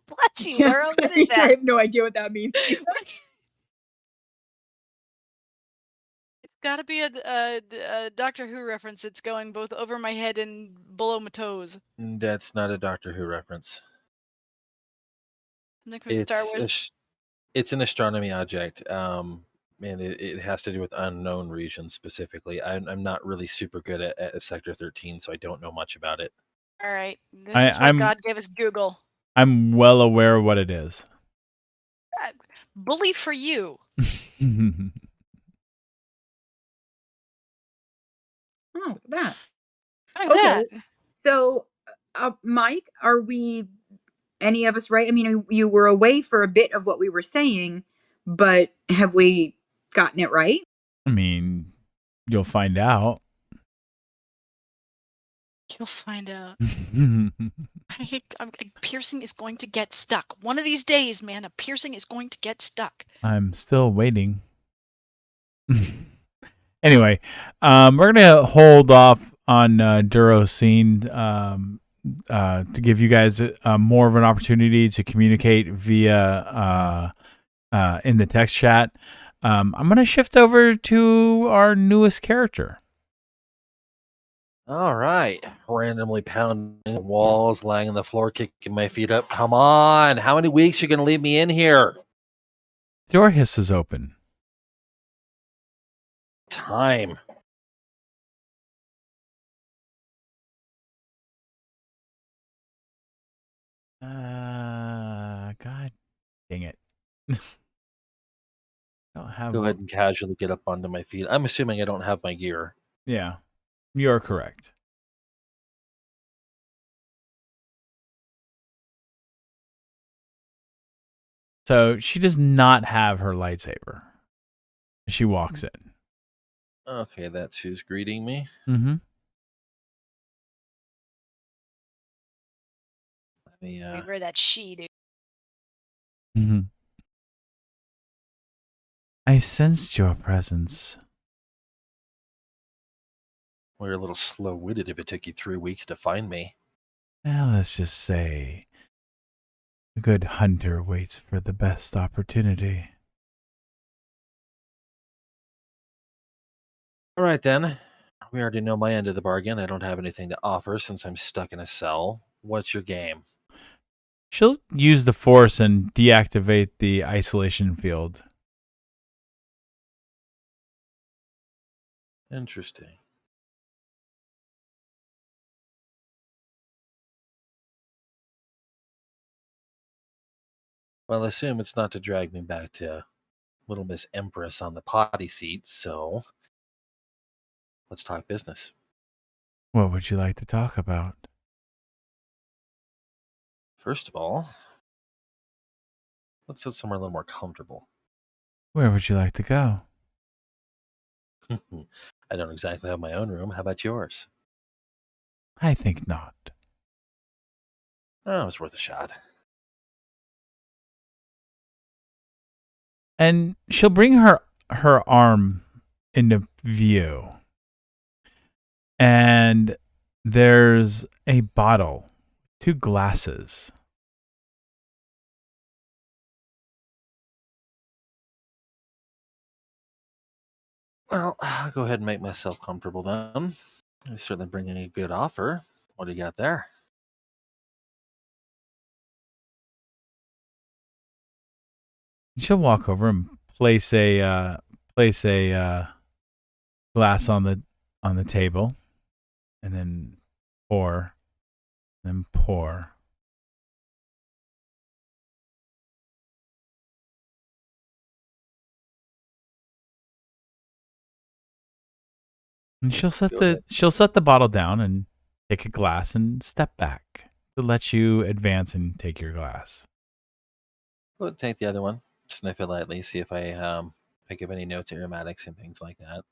Bless you, Yeah, Duro. What is I that? have no idea what that means. It's got to be a Doctor Who reference. It's going both over my head and below my toes. That's not a Doctor Who reference. Something from Star Wars. It's an astronomy object. and it has to do with unknown regions specifically. I'm not really super good at Sector 13, so I don't know much about it. All right. This is why God gave us Google. I'm well aware of what it is. Bully for you. Oh, that. Look at Okay. that. So, Mike, are we any of us right? I mean, you were away for a bit of what we were saying, but have we gotten it right? I mean, you'll find out. You'll find out. Piercing is going to get stuck. One of these days, man, a piercing is going to get stuck. I'm still waiting. Anyway, we're gonna hold off on Duro's scene to give you guys more of an opportunity to communicate via in the text chat. I'm gonna shift over to our newest character. All right. Randomly pounding the walls, lying on the floor, kicking my feet up. Come on. How many weeks are you going to leave me in here? The door hisses open. Time. God dang it. I don't have Go ahead and casually get up onto my feet. I'm assuming I don't have my gear. Yeah, you're correct. So she does not have her lightsaber. She walks in. Okay, that's who's greeting me. Mm-hmm. Let me, Remember that she, dude. Mm-hmm. I sensed your presence. well, you're a little slow-witted if it took you 3 weeks to find me. Now let's just say a good hunter waits for the best opportunity. All right, then. We already know my end of the bargain. I don't have anything to offer since I'm stuck in a cell. What's your game? She'll use the Force and deactivate the isolation field. Interesting. Well, I assume it's not to drag me back to Little Miss Empress on the potty seat, so let's talk business. What would you like to talk about? First of all, let's sit somewhere a little more comfortable. Where would you like to go? I don't exactly have my own room. How about yours? I think not. Oh, it's worth a shot. And she'll bring her arm into view. And there's a bottle, 2 glasses. Well, I'll go ahead and make myself comfortable then. I'm certainly bringing a good offer. What do you got there? She'll walk over and place a glass on the table, and then pour. And she'll set the bottle down and take a glass and step back to let you advance and take your glass. Go ahead and take the other one. Sniff it lightly, see if I pick up any notes, aromatics, and things like that.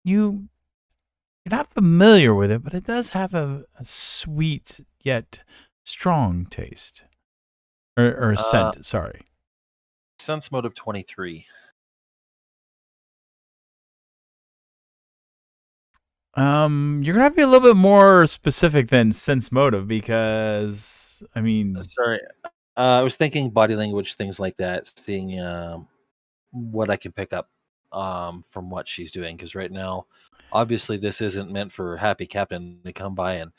You're not familiar with it, but it does have a sweet yet strong taste. Or scent, sorry. Sense motive 23. You're gonna have to be a little bit more specific than sense motive because I mean, Sorry. I was thinking body language, things like that, seeing what I can pick up from what she's doing. Because right now, obviously, this isn't meant for Happy Captain to come by and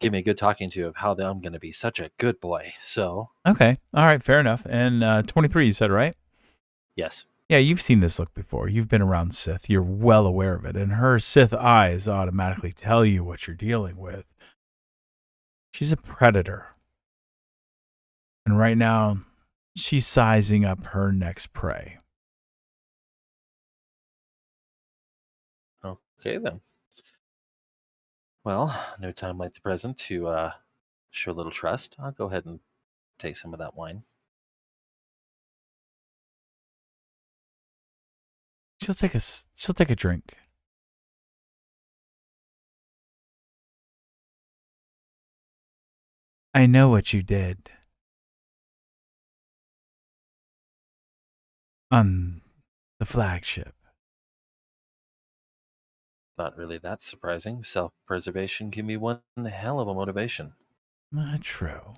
give me a good talking to of how I'm going to be such a good boy. So okay, all right, fair enough. And 23, you said, right? Yes. Yeah, you've seen this look before. You've been around Sith. You're well aware of it. And her Sith eyes automatically tell you what you're dealing with. She's a predator. And right now, she's sizing up her next prey. Okay, then. Well, no time like the present to show a little trust. I'll go ahead and take some of that wine. She'll take a drink. I know what you did. On the flagship. Not really that surprising. Self-preservation can be one hell of a motivation. Not true.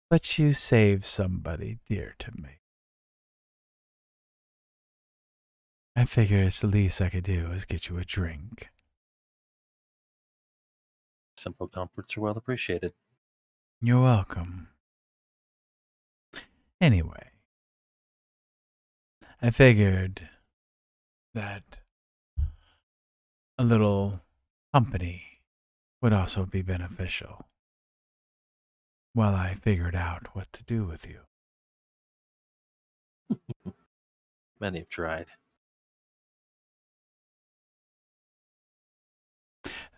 But you saved somebody dear to me. I figured it's the least I could do is get you a drink. Simple comforts are well appreciated. You're welcome. Anyway, I figured that a little company would also be beneficial while I figured out what to do with you. Many have tried.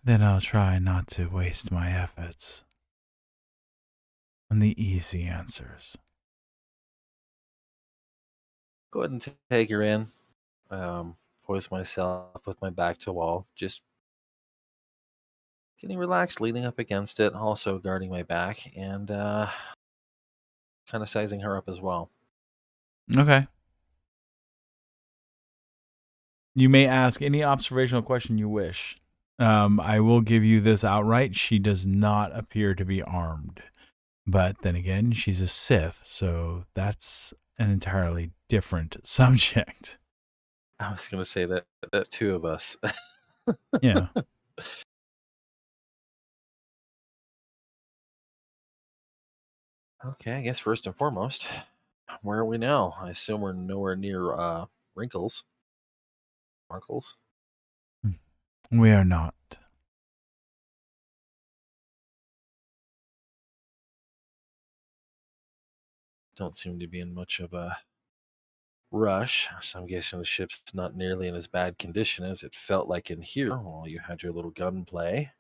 Then I'll try not to waste my efforts on the easy answers. Go ahead and take her in. Poise myself with my back to wall, just getting relaxed, leaning up against it, also guarding my back, and kind of sizing her up as well. Okay. You may ask any observational question you wish. I will give you this outright. She does not appear to be armed. But then again, she's a Sith, so that's an entirely different subject. I was going to say that that's two of us. Yeah. Okay, I guess first and foremost, where are we now? I assume we're nowhere near wrinkles. Markles. We are not. Don't seem to be in much of a rush, so I'm guessing the ship's not nearly in as bad condition as it felt like in here while you had your little gunplay.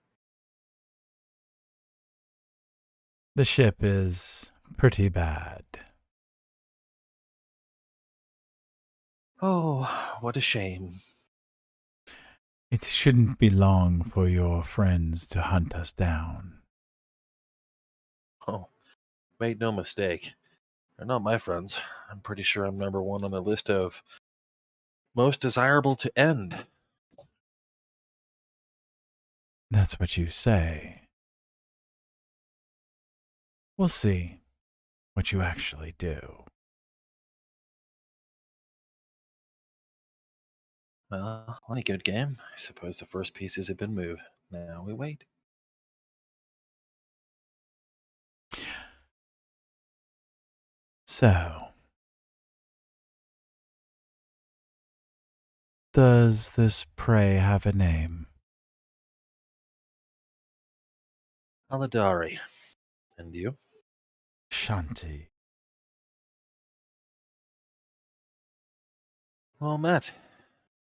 The ship is pretty bad. Oh, what a shame. It shouldn't be long for your friends to hunt us down. Oh, made no mistake. They're not my friends. I'm pretty sure I'm number one on the list of most desirable to end. That's what you say. We'll see what you actually do. Well, any good game. I suppose the first pieces have been moved. Now we wait. So, does this prey have a name? Aladari. And you? Shanti. Well met.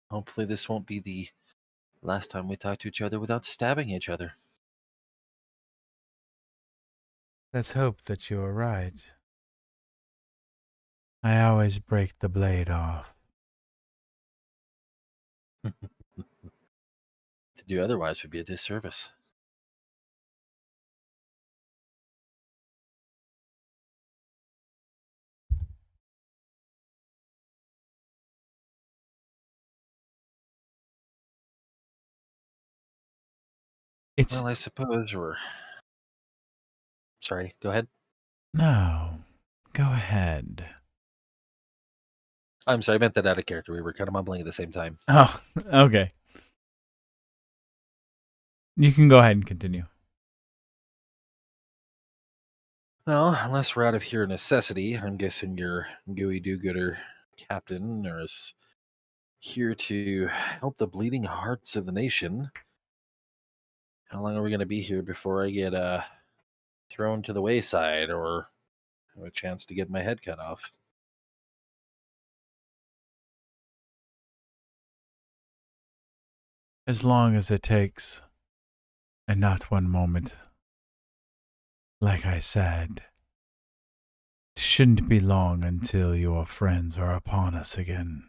Hopefully this won't be the last time we talk to each other without stabbing each other. Let's hope that you are right. I always break the blade off. To do otherwise would be a disservice. It's Well, I suppose we're... Sorry, go ahead. no. Go ahead. I'm sorry, I meant that out of character. We were kind of mumbling at the same time. Oh, okay. You can go ahead and continue. Well, unless we're out of here necessity, I'm guessing your gooey do-gooder captain is here to help the bleeding hearts of the nation. How long are we going to be here before I get thrown to the wayside or have a chance to get my head cut off? As long as it takes, and not one moment. Like I said, it shouldn't be long until your friends are upon us again.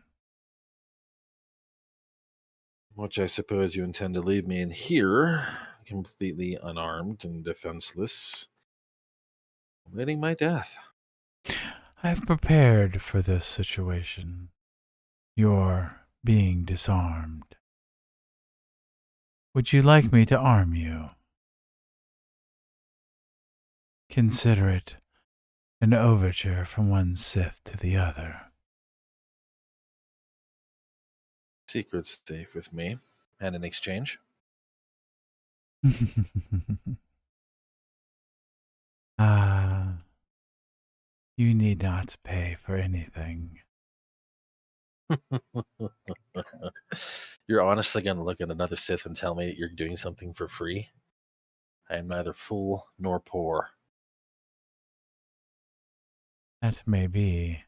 Which I suppose you intend to leave me in here, completely unarmed and defenseless, waiting my death. I've prepared for this situation. You're being disarmed. Would you like me to arm you? Consider it an overture from one Sith to the other. Secret's safe with me. And in exchange? Ah, you need not pay for anything. You're honestly going to look at another Sith and tell me that you're doing something for free? I am neither fool nor poor. That may be.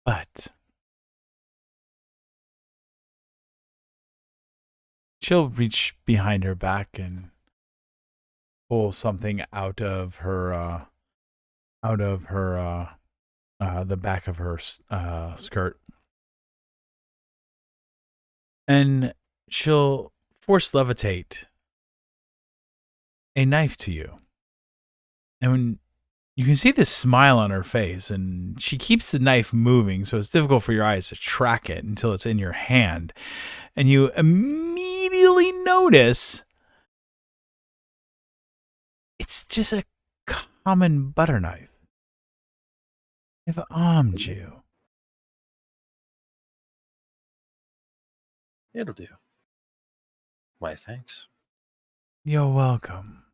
But she'll reach behind her back and pull something out of her the back of her skirt, and she'll force levitate a knife to you. And when you can see this smile on her face, and she keeps the knife moving, so it's difficult for your eyes to track it until it's in your hand. And you immediately notice it's just a common butter knife. I've armed you. It'll do. Why, thanks. You're welcome.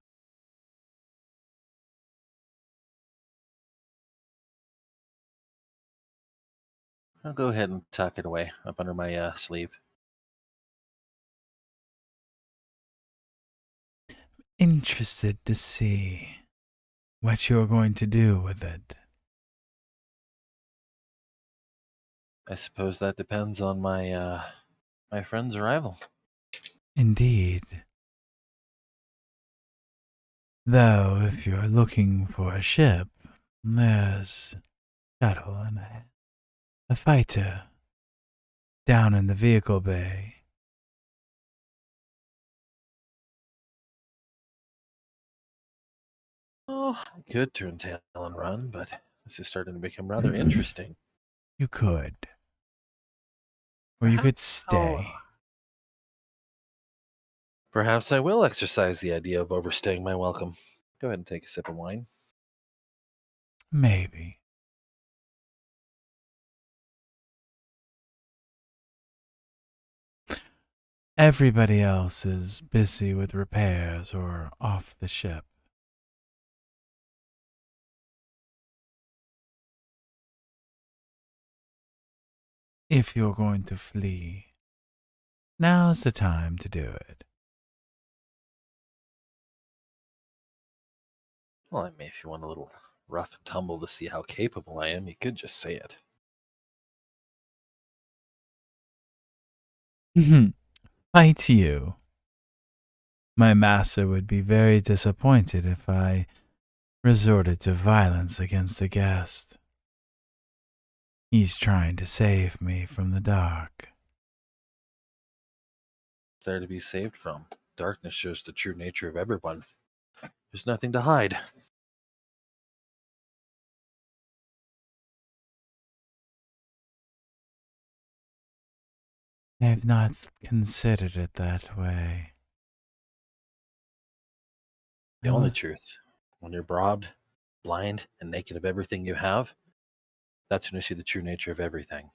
I'll go ahead and tuck it away up under my sleeve. Interested to see what you're going to do with it. I suppose that depends on my my friend's arrival. Indeed. Though, if you're looking for a ship, there's shuttle and a fighter down in the vehicle bay. Oh, I could turn tail and run, but this is starting to become rather interesting. You could. Or you could Perhaps stay. Perhaps I will exercise the idea of overstaying my welcome. Go ahead and take a sip of wine. Maybe. Everybody else is busy with repairs or off the ship. If you're going to flee, now's the time to do it. Well, I mean, if you want a little rough and tumble to see how capable I am, you could just say it. Fight you. My master would be very disappointed if I resorted to violence against a guest. He's trying to save me from the dark. It's there to be saved from. Darkness shows the true nature of everyone. There's nothing to hide. I have not considered it that way. The only truth. When you're robbed, blind, and naked of everything you have, that's when you see the true nature of everything.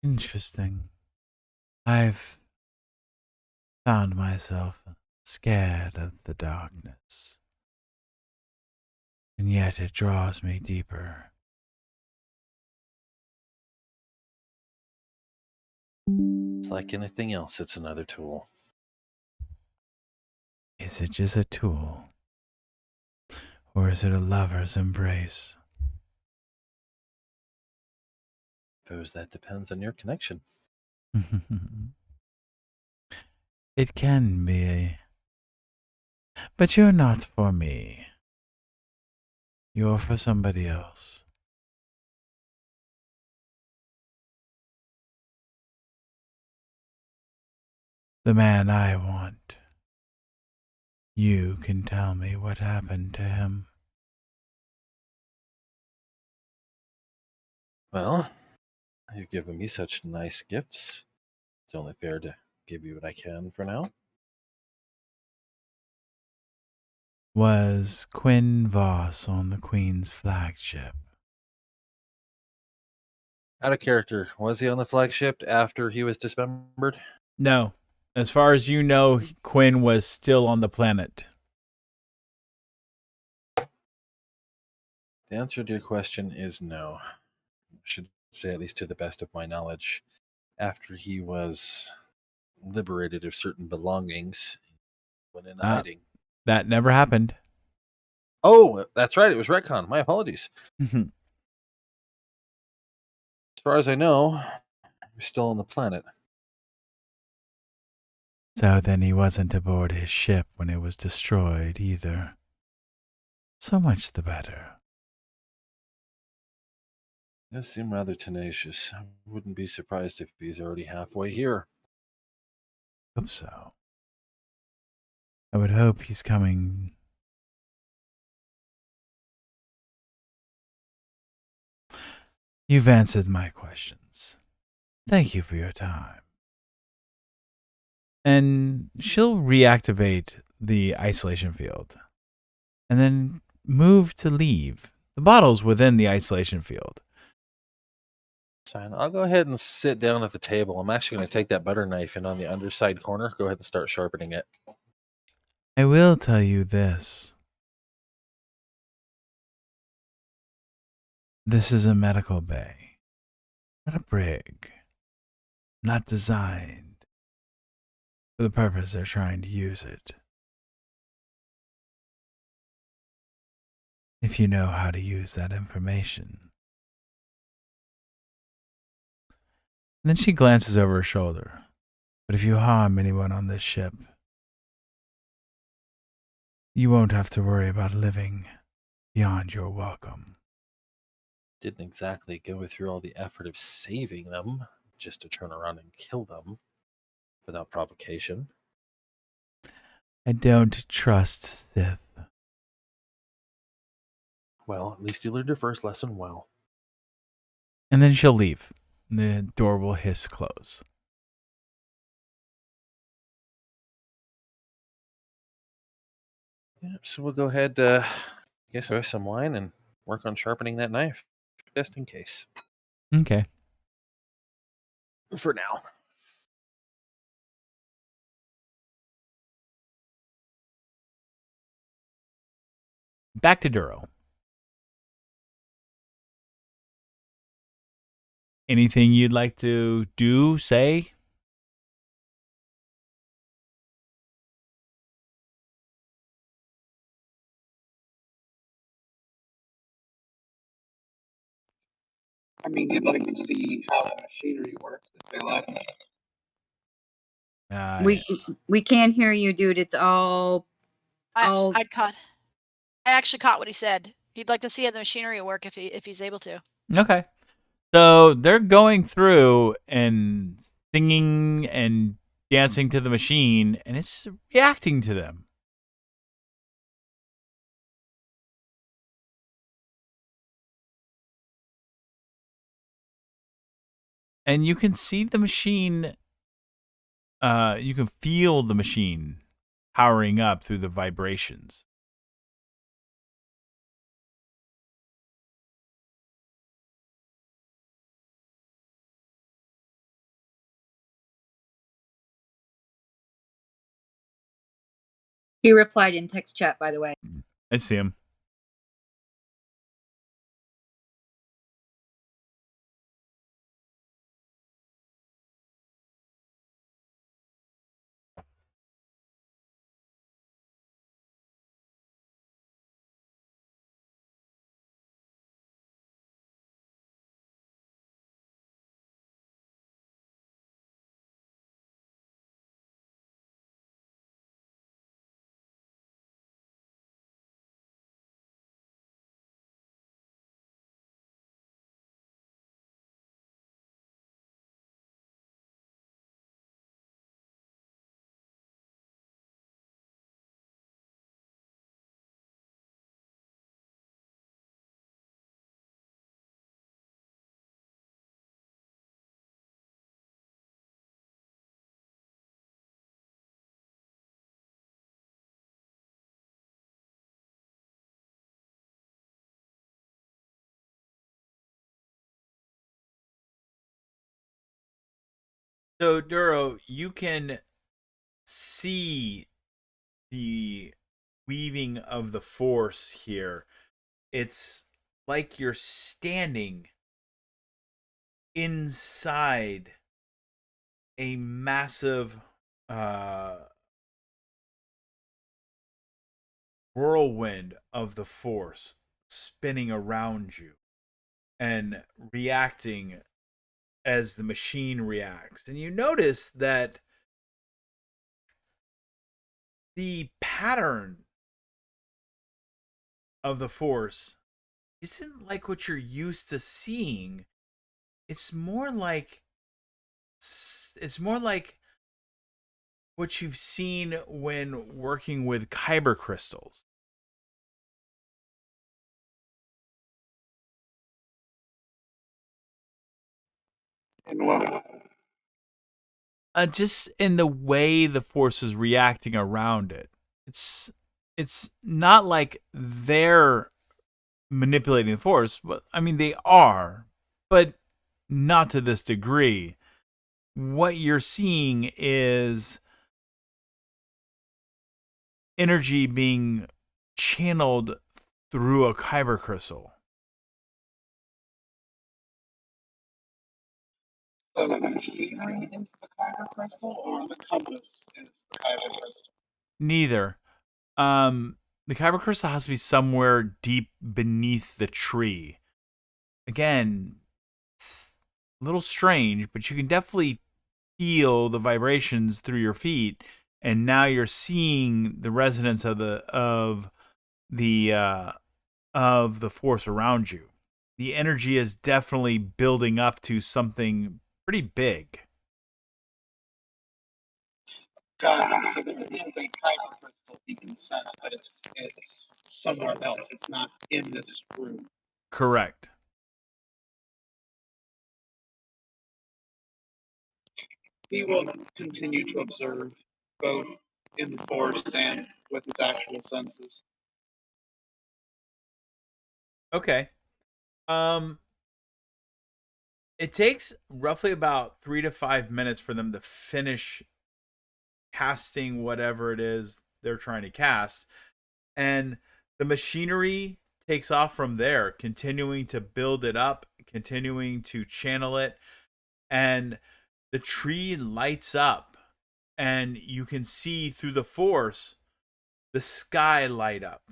Interesting. I've found myself scared of the darkness, and yet it draws me deeper. It's like anything else, it's another tool. Is it just a tool? Or is it a lover's embrace? Suppose that depends on your connection. It can be. But you're not for me. You're for somebody else. The man I want. You can tell me what happened to him. Well, you've given me such nice gifts. It's only fair to give you what I can for now. Was Quinn Voss on the Queen's flagship? Out of character, was he on the flagship after he was dismembered? No. As far as you know, Quinn was still on the planet. The answer to your question is no. I should say, at least to the best of my knowledge, after he was liberated of certain belongings, went in hiding. That never happened. Oh, that's right. It was RetCon. My apologies. As far as I know, he's still on the planet. So then he wasn't aboard his ship when it was destroyed either. So much the better. Does seem rather tenacious. I wouldn't be surprised if he's already halfway here. Hope so. I would hope he's coming. You've answered my questions. Thank you for your time. And she'll reactivate the isolation field and then move to leave. The bottle's within the isolation field. Fine. I'll go ahead and sit down at the table. I'm actually going to take that butter knife and on the underside corner, go ahead and start sharpening it. I will tell you this. This is a medical bay, not a brig. Not designed for the purpose they're trying to use it. If you know how to use that information. And then she glances over her shoulder. But if you harm anyone on this ship, you won't have to worry about living beyond your welcome. Didn't exactly go through all the effort of saving them just to turn around and kill them without provocation. I don't trust Sith. Well, at least you learned your first lesson well. And then she'll leave. The door will hiss close. Yep, so we'll go ahead, get some wine and work on sharpening that knife, just in case. Okay. For now. Back to Duro. Anything you'd like to do, say? I mean, you'd like to see how the machinery works if they let me. We can't hear you, dude. It's all I actually caught what he said. He'd like to see how the machinery work if he's able to. Okay. So they're going through and singing and dancing to the machine, and it's reacting to them. And you can see the machine, you can feel the machine powering up through the vibrations. He replied in text chat, by the way. I see him. So, Duro, you can see the weaving of the force here. It's like you're standing inside a massive whirlwind of the force spinning around you and reacting as the machine reacts. And you notice that the pattern of the force isn't like what you're used to seeing. It's more like what you've seen when working with kyber crystals. In what? Just in the way the force is reacting around it. It's not like they're manipulating the force, but I mean they are, but not to this degree. What you're seeing is energy being channeled through a kyber crystal. So the machinery is the kyber crystal, or the compass is the kyber crystal? Neither. The kyber crystal has to be somewhere deep beneath the tree. Again, it's a little strange, but you can definitely feel the vibrations through your feet, and now you're seeing the resonance of the force around you. The energy is definitely building up to something pretty big. Got it. So there is a kyber crystal you can sense, but it's somewhere else. It's not in this room. Correct. He will continue to observe both in the force and with his actual senses. Okay. It takes roughly about 3 to 5 minutes for them to finish casting whatever it is they're trying to cast, and the machinery takes off from there, continuing to build it up, continuing to channel it, and the tree lights up, and you can see through the force the sky light up.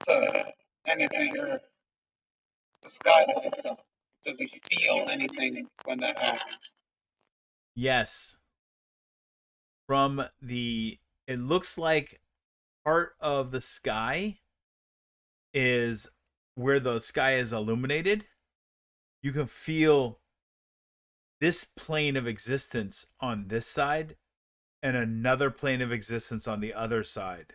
So anything or the sky lights up. Does he feel anything when that happens? Yes. From the it looks like part of the sky is where the sky is illuminated. You can feel this plane of existence on this side and another plane of existence on the other side.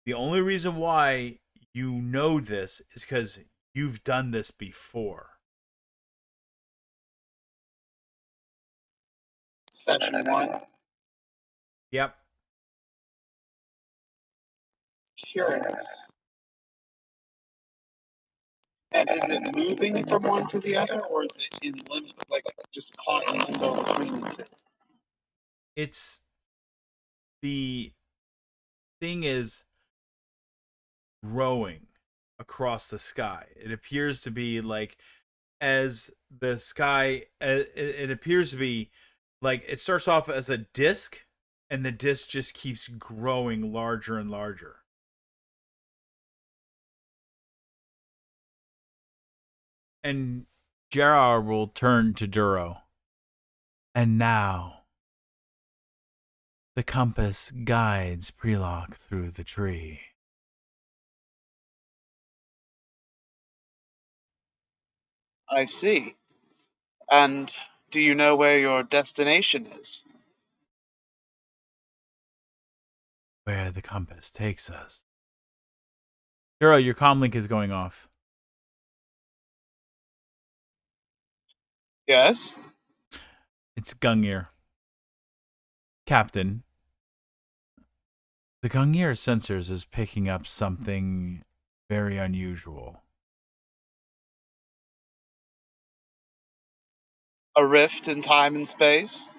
The only reason why you know this is because you've done this before. Session 1. Yep. Curious. And is it moving from one to the other, or is it in limbo, like just caught in limbo between the two? It's the thing is growing across the sky. It appears to be like as the sky it appears to be like it starts off as a disc and the disc just keeps growing larger and larger. And Gerard will turn to Duro. And now the compass guides Prelock through the tree. I see. And do you know where your destination is? Where the compass takes us. Duro, your comlink is going off. Yes. It's Gungir. Captain, the Gungir sensors is picking up something very unusual. A rift in time and space?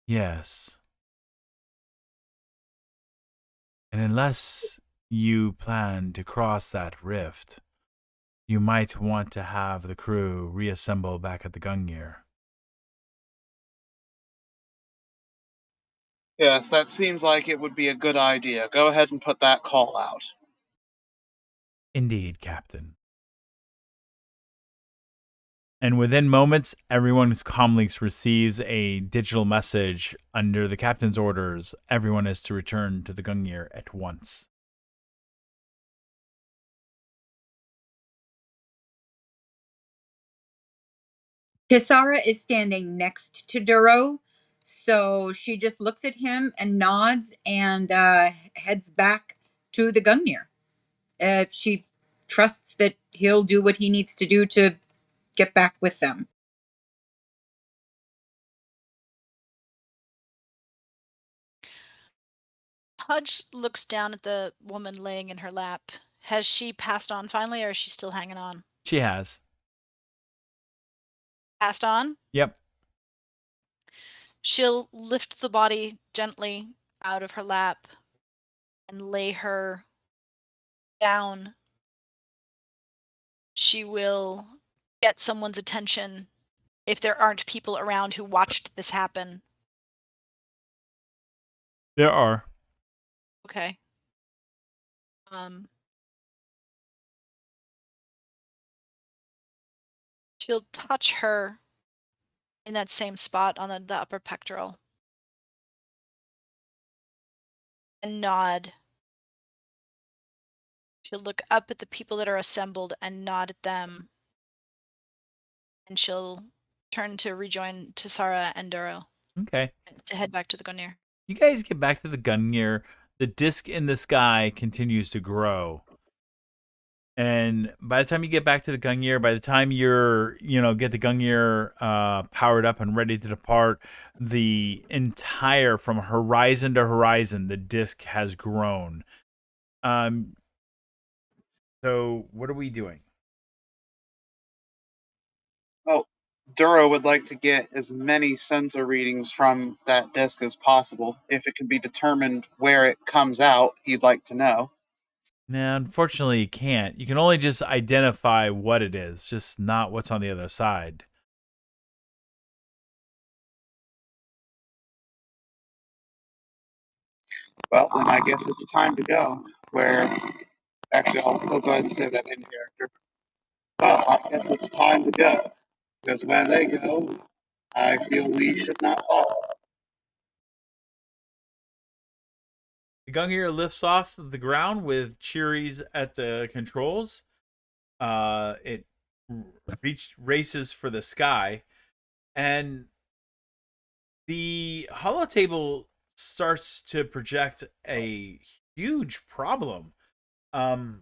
Yes. And unless you plan to cross that rift, you might want to have the crew reassemble back at the Gungir. Yes, that seems like it would be a good idea. Go ahead and put that call out. Indeed, Captain. And within moments, everyone's comlinks receives a digital message under the captain's orders. Everyone is to return to the Gungir at once. Kisara is standing next to Duro, so she just looks at him and nods and heads back to the Gungnir. She trusts that he'll do what he needs to do to get back with them. Hudge looks down at the woman laying in her lap. Has she passed on finally, or is she still hanging on? She has. Passed on? Yep. She'll lift the body gently out of her lap and lay her down. She will get someone's attention if there aren't people around who watched this happen. There are. Okay. She'll touch her in that same spot on the upper pectoral and nod. She'll look up at the people that are assembled and nod at them. And she'll turn to rejoin Tisara and Duro Okay. to head back to the Gunir. You guys get back to the Gungnir. The disc in the sky continues to grow. And by the time you get back to the Gungnir, by the time you're, get the Gungnir powered up and ready to depart, the entire, from horizon to horizon, the disc has grown. So what are we doing? Well, Duro would like to get as many sensor readings from that disk as possible. If it can be determined where it comes out, he'd like to know. Now, unfortunately, you can't. You can only just identify what it is, just not what's on the other side. Well, then I guess it's time to go. Actually, I'll go ahead and say that in character. Well, I guess it's time to go. Because where they go, I feel we should not follow. The Gungnir lifts off the ground with Cheeries at the controls. It races for the sky, and the holotable starts to project a huge problem. The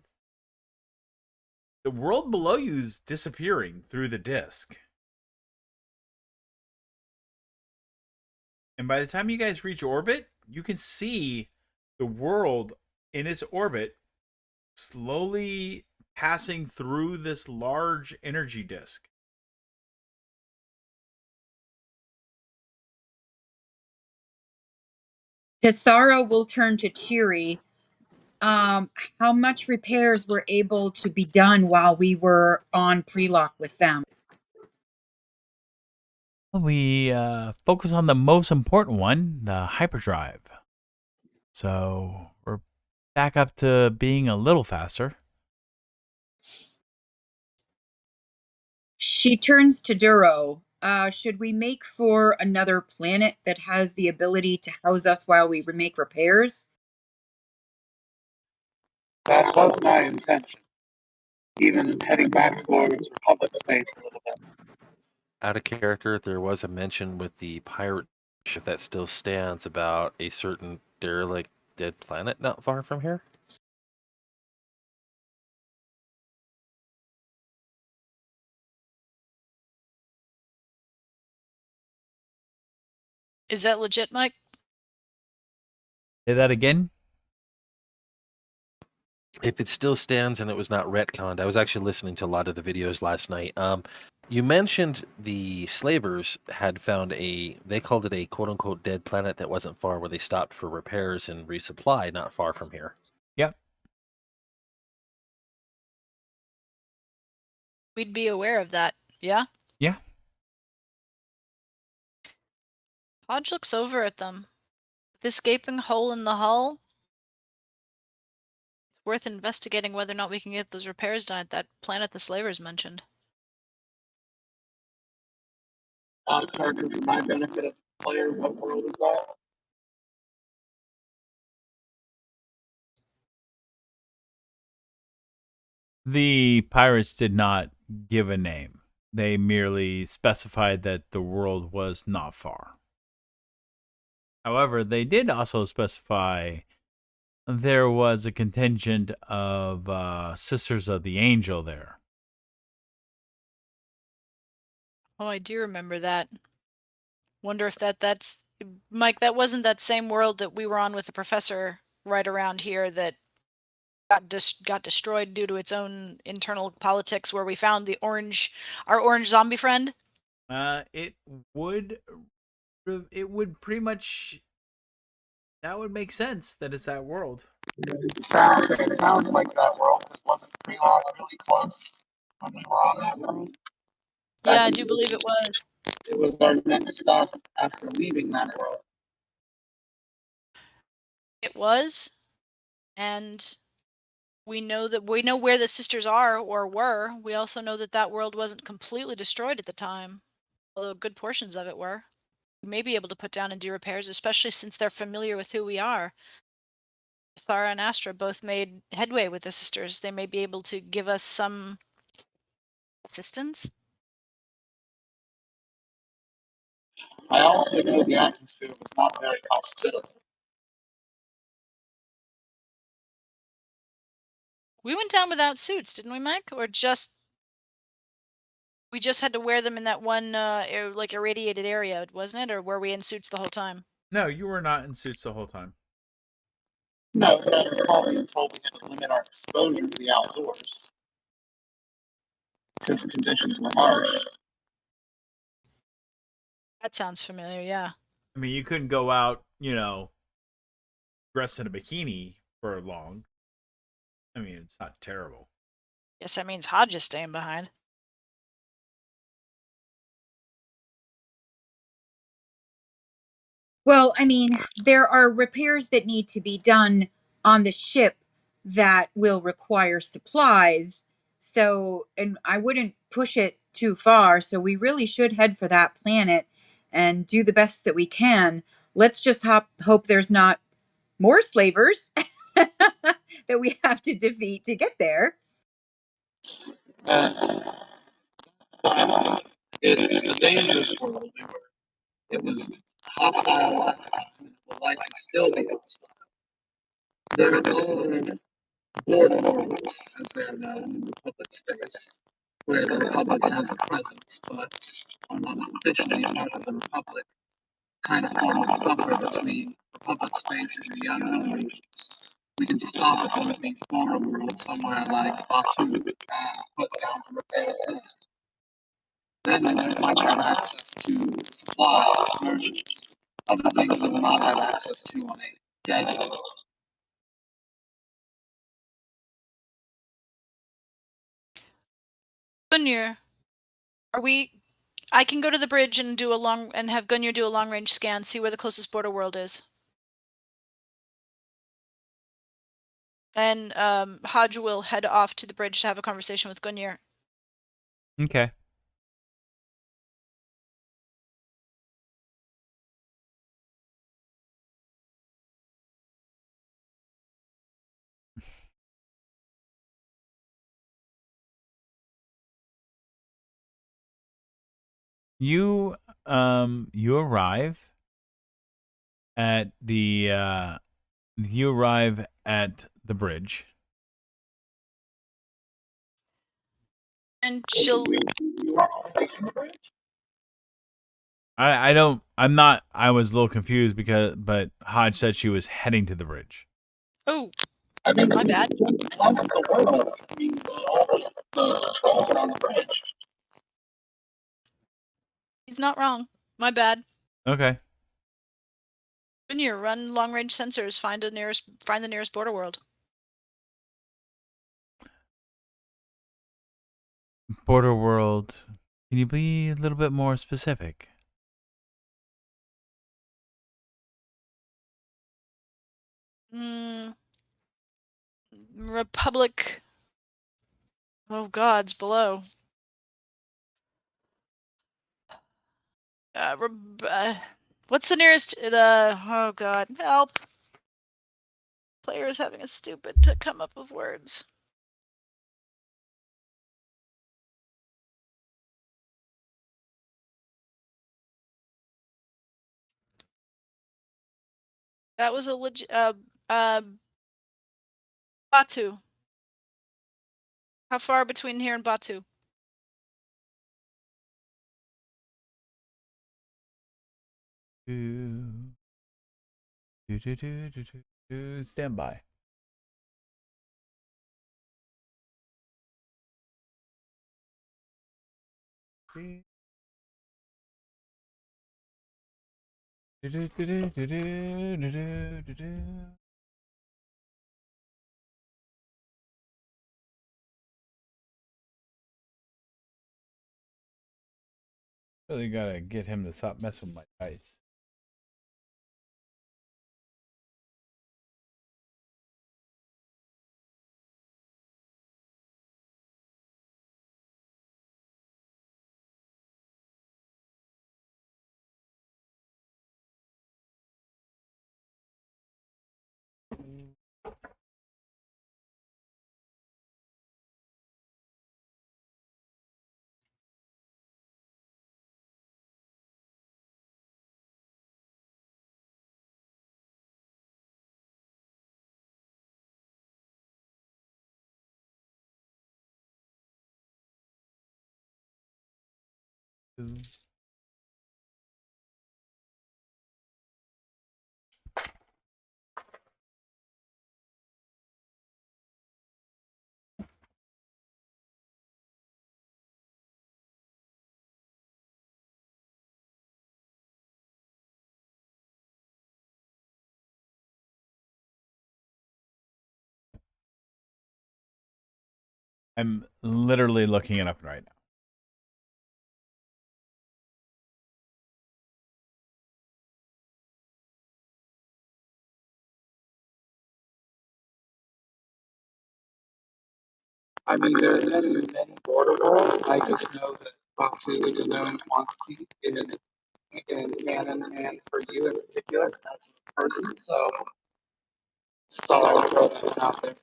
world below you is disappearing through the disk. And by the time you guys reach orbit, you can see the world in its orbit, slowly passing through this large energy disk. Hisara will turn to Cheery. How much repairs were able to be done while we were on pre-lock with them? We focus on the most important one, the hyperdrive. So we're back up to being a little faster. She turns to Duro. Should we make for another planet that has the ability to house us while we make repairs? That was my intention. Even heading back towards Republic space a little bit. Out of character, there was a mention with the pirate ship that still stands about a certain derelict dead planet not far from here. Is that legit, Mike? Say that again? If it still stands and it was not retconned, I was actually listening to a lot of the videos last night. You mentioned the slavers had found they called it a quote unquote dead planet that wasn't far, where they stopped for repairs and resupply not far from here. Yep. We'd be aware of that, yeah? Yeah. Hodge looks over at them. This gaping hole in the hull? It's worth investigating whether or not we can get those repairs done at that planet the slavers mentioned. Character for my benefit as a player, what world is that? The pirates did not give a name. They merely specified that the world was not far. However, they did also specify there was a contingent of Sisters of the Angel there. Oh, I do remember that. Wonder if that's Mike, that wasn't that same world that we were on with the professor right around here that got destroyed due to its own internal politics, where we found our orange zombie friend? It would pretty much, that would make sense that it's that world. It sounds like that world. This wasn't pre-log really close when we were on that world. Yeah, I do believe it was. It was our next stop after leaving that world. It was, and we know where the sisters are or were. We also know that that world wasn't completely destroyed at the time, although good portions of it were. We may be able to put down and do repairs, especially since they're familiar with who we are. Sarah and Astra both made headway with the sisters. They may be able to give us some assistance. I also know the atmosphere was not very hospitable. We went down without suits, didn't we, Mike? Or we just had to wear them in that one like irradiated area, wasn't it? Or were we in suits the whole time? No, you were not in suits the whole time. No, but I recall being told we had to limit our exposure to the outdoors because conditions were harsh. That sounds familiar, yeah. I mean, you couldn't go out, dressed in a bikini for long. I mean, it's not terrible. Guess that means Hodge is staying behind. Well, I mean, there are repairs that need to be done on the ship that will require supplies. So, and I wouldn't push it too far. So, we really should head for that planet and do the best that we can. Let's just hope there's not more slavers that we have to defeat to get there. It's a dangerous world. It was hostile last time. It will likely still be hostile. There are no warlords, as they're known in Republic states, where the Republic has a presence, but are not officially part of the Republic, kind of form a buffer between Republic space and the unknown regions. we can stop at one of these border worlds somewhere like Batu and put down the repairs there. Then we might have access to supplies, merchants, other things we will not have access to on a dead world. Gunyer, are we? I can go to the bridge and do and have Gunyer do a long range scan, see where the closest border world is. And Hodge will head off to the bridge to have a conversation with Gunyer. Okay. You arrive at the bridge. And she'll. I was a little confused but Hodge said she was heading to the bridge. Oh, my bad. He's not wrong. My bad. Okay. Gunyer, run long range sensors. Find the nearest border world. Border world. Can you be a little bit more specific? Republic. Oh, gods below. What's the nearest? Oh god, help! Player is having a stupid to come up with words. That was a legit. Batu. How far between here and Batu? Stand by. See? Really gotta get him to stop messing with my dice. I'm literally looking it up right now. I mean, there are many, many border worlds. I just know that Batu is a known quantity in canon and for you in particular, that's his person. So, just thought I'd throw that one out there.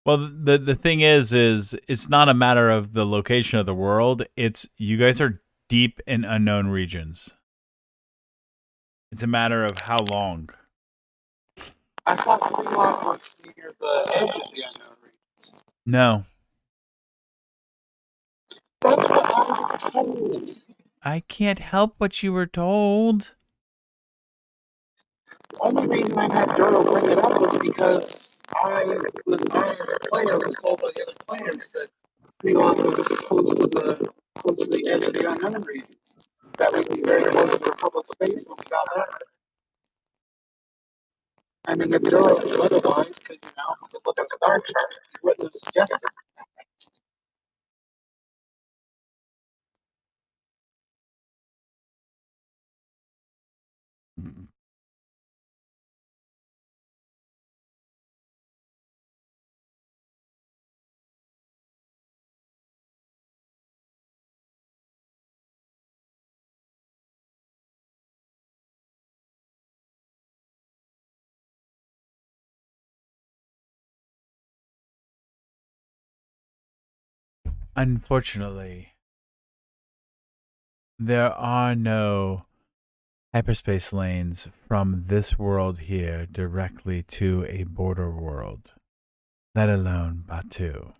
Well, the thing is it's not a matter of the location of the world. It's you guys are deep in unknown regions. It's a matter of how long. I thought Greenlock was near the edge of the unknown regions. No. That's what I was told. I can't help what you were told. The only reason I had Duro bring it up was because the player was told by the other players that Pre-Lock was close to the edge of the unknown regions. That would be very close to the public space when we got there. I mean, if Duro knew otherwise, could look at Star Trek, he wouldn't have suggested. Unfortunately, there are no hyperspace lanes from this world here directly to a border world, let alone Batu.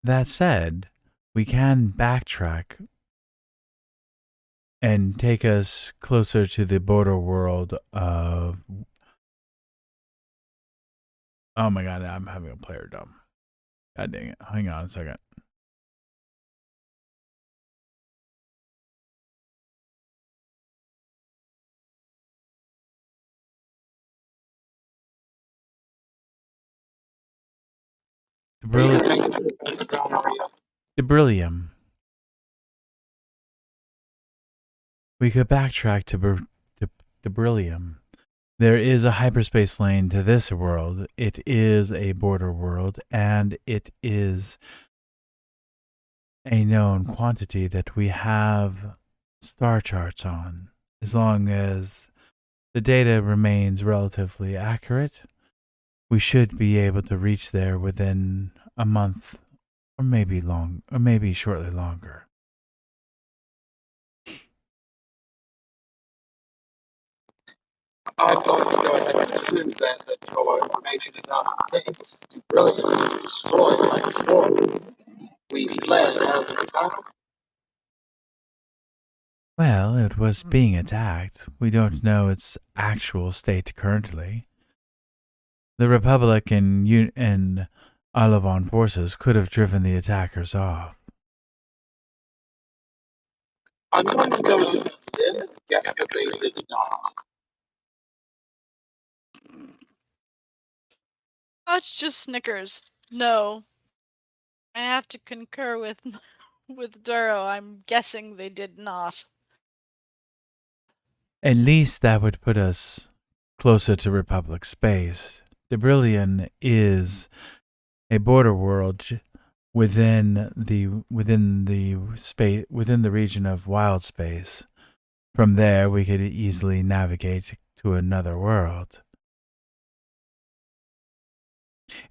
That said, we can backtrack and take us closer to the border world of... Oh my god, I'm having a player dumb. God dang it. Hang on a second. Deberyllium. We could backtrack to Deberyllium. There is a hyperspace lane to this world. It is a border world, and it is a known quantity that we have star charts on. As long as the data remains relatively accurate, we should be able to reach there within a month, or maybe shortly longer. I'm going to go ahead and assume that your information is out of date. Brilliant was destroyed by the storm. We fled out of the town. Well, it was being attacked. We don't know its actual state currently. The Republic and Alavon forces could have driven the attackers off. I'm going to go ahead and guess that they did not. Hutch just snickers. No. I have to concur with with Duro. I'm guessing they did not. At least that would put us closer to Republic space. Deberyllium is a border world within the region of wild space. From there, we could easily navigate to another world.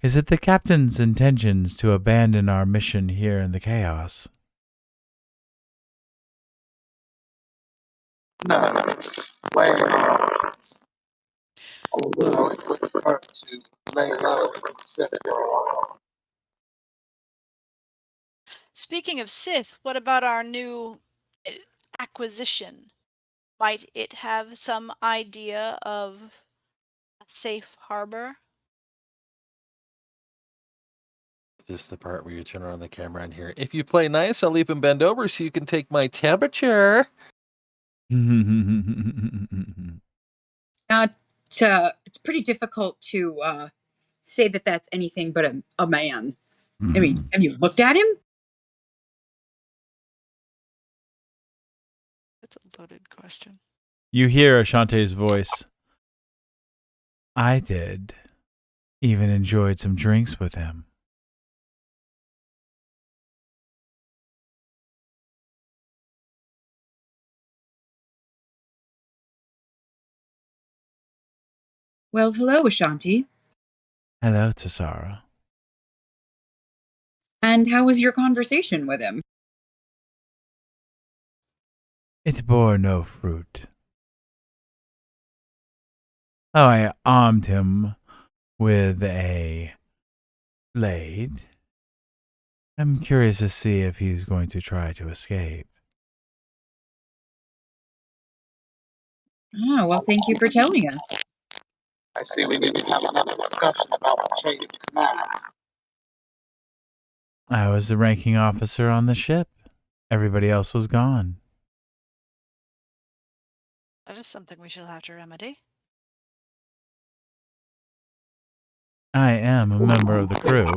Is it the captain's intentions to abandon our mission here in the chaos? No, it's way out. Although it would hurt to lay low and sit for Speaking of Sith, what about our new acquisition? Might it have some idea of a safe harbor? Is this the part where you turn around the camera and hear, if you play nice, I'll even bend over so you can take my temperature? It's pretty difficult to say that that's anything but a man. I mean, have you looked at him? That's a loaded question. You hear Ashante's voice. I did. Even enjoyed some drinks with him. Well, hello, Ashanti. Hello, Tassara. And how was your conversation with him? It bore no fruit. Oh, I armed him with a blade. I'm curious to see if he's going to try to escape. Oh, well, thank you for telling us. I see we need to have another discussion about the chain of command. I was the ranking officer on the ship. Everybody else was gone. That is something we shall have to remedy. I am a member of the crew.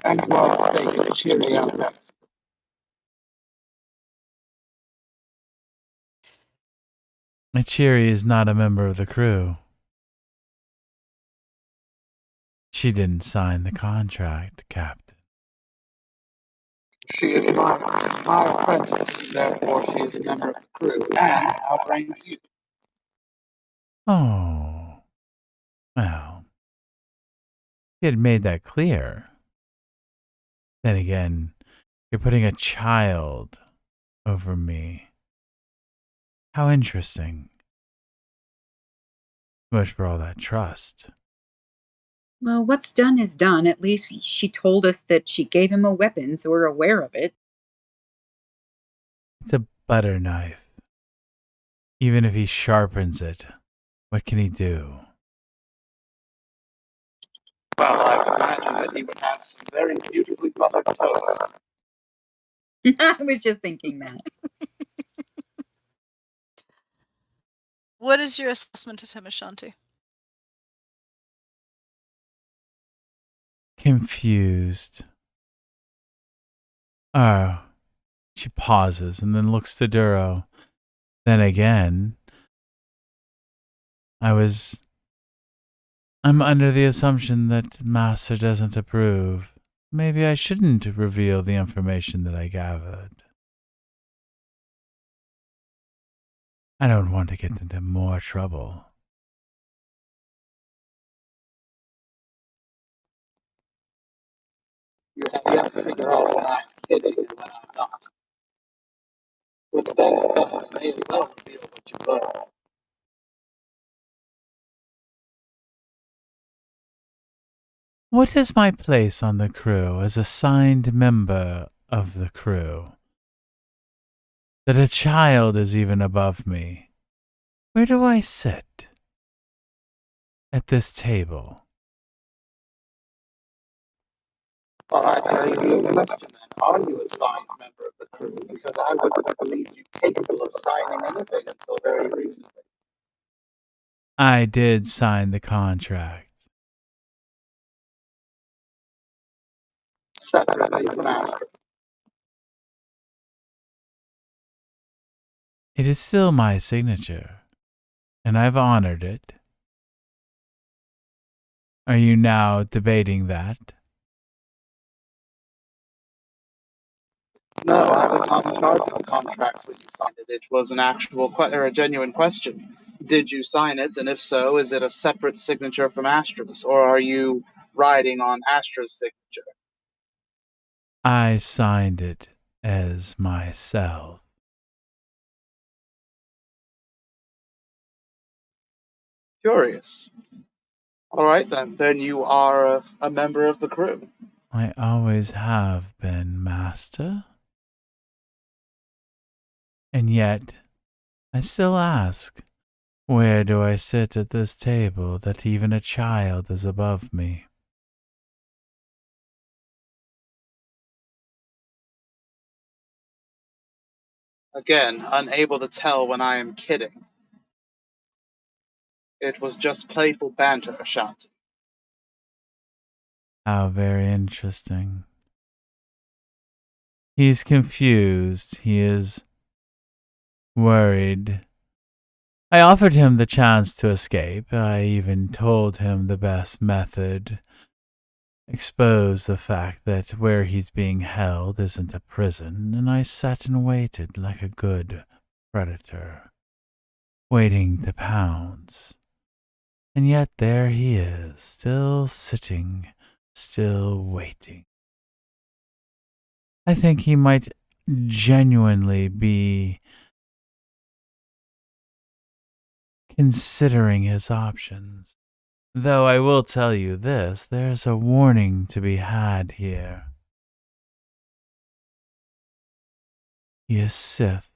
And you are taking cheery out of that. Michiri is not a member of the crew. She didn't sign the contract, Captain. She is my apprentice, therefore she is a member of the crew, and outranks you. Oh, well, he had made that clear. Then again, you're putting a child over me. How interesting. Much for all that trust. Well, what's done is done. At least she told us that she gave him a weapon, so we're aware of it. It's a butter knife. Even if he sharpens it, what can he do? Well, I can imagine that he would have some very beautifully buttered toast. I was just thinking that. What is your assessment of him, Ashanti? Confused. Oh. She pauses and then looks to Duro. Then again, I'm under the assumption that Master doesn't approve. Maybe I shouldn't reveal the information that I gathered. I don't want to get into more trouble. You have to figure out when I'm kidding and when I'm not. What's that? You may as well reveal what you learn. What is my place on the crew as a signed member of the crew? That a child is even above me. Where do I sit? At this table. All right, I ask you a question then. Are you a signed member of the crew? Because I wouldn't believe you capable of signing anything until very recently. I did sign the contract. Separately from Astro. It is still my signature, and I've honored it. Are you now debating that? No, I was not in charge of the contract when you signed it. It was an actual or a genuine question. Did you sign it? And if so, is it a separate signature from Astra's? Or are you riding on Astra's signature? I signed it as myself. Curious. All right, then. Then you are a member of the crew. I always have been, Master. And yet, I still ask, where do I sit at this table that even a child is above me? Again, unable to tell when I am kidding. It was just playful banter, Ashanti. How very interesting. He's confused. He is worried. I offered him the chance to escape. I even told him the best method. Expose the fact that where he's being held isn't a prison, and I sat and waited like a good predator, waiting to pounce. And yet there he is, still sitting, still waiting. I think he might genuinely be considering his options. Though I will tell you this, there's a warning to be had here. He is Sith.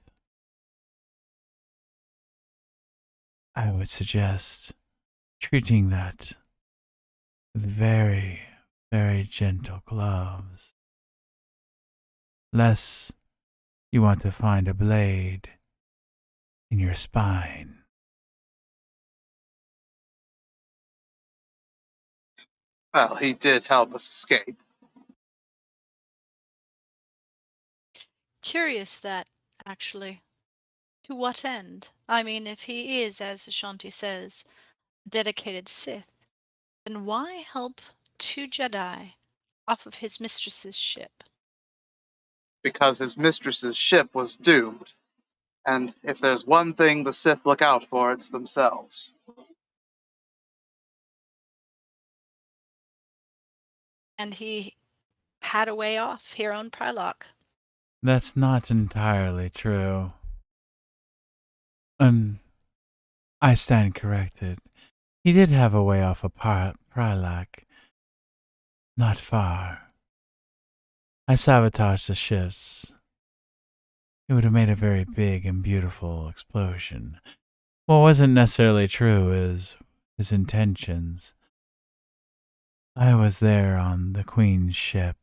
I would suggest treating that with very, very gentle gloves. Lest you want to find a blade in your spine. Well, he did help us escape. Curious that, actually. To what end? I mean, if he is, as Ashanti says, a dedicated Sith, then why help two Jedi off of his mistress's ship? Because his mistress's ship was doomed. And if there's one thing the Sith look out for, it's themselves. And he had a way off here on Prylock. That's not entirely true. I stand corrected. He did have a way off of Prylac. Not far. I sabotaged the ships. It would have made a very big and beautiful explosion. What wasn't necessarily true is his intentions. I was there on the Queen's ship.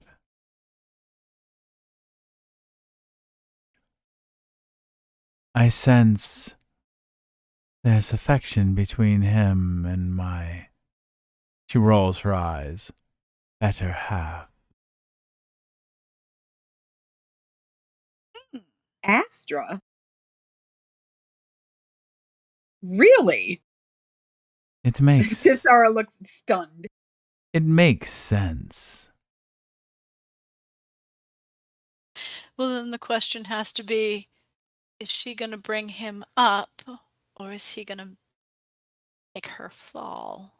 I sense there's affection between him and my... She rolls her eyes. Better half. Astra? Really? It makes... Cesara looks stunned. It makes sense. Well, then the question has to be, is she going to bring him up, or is he going to make her fall?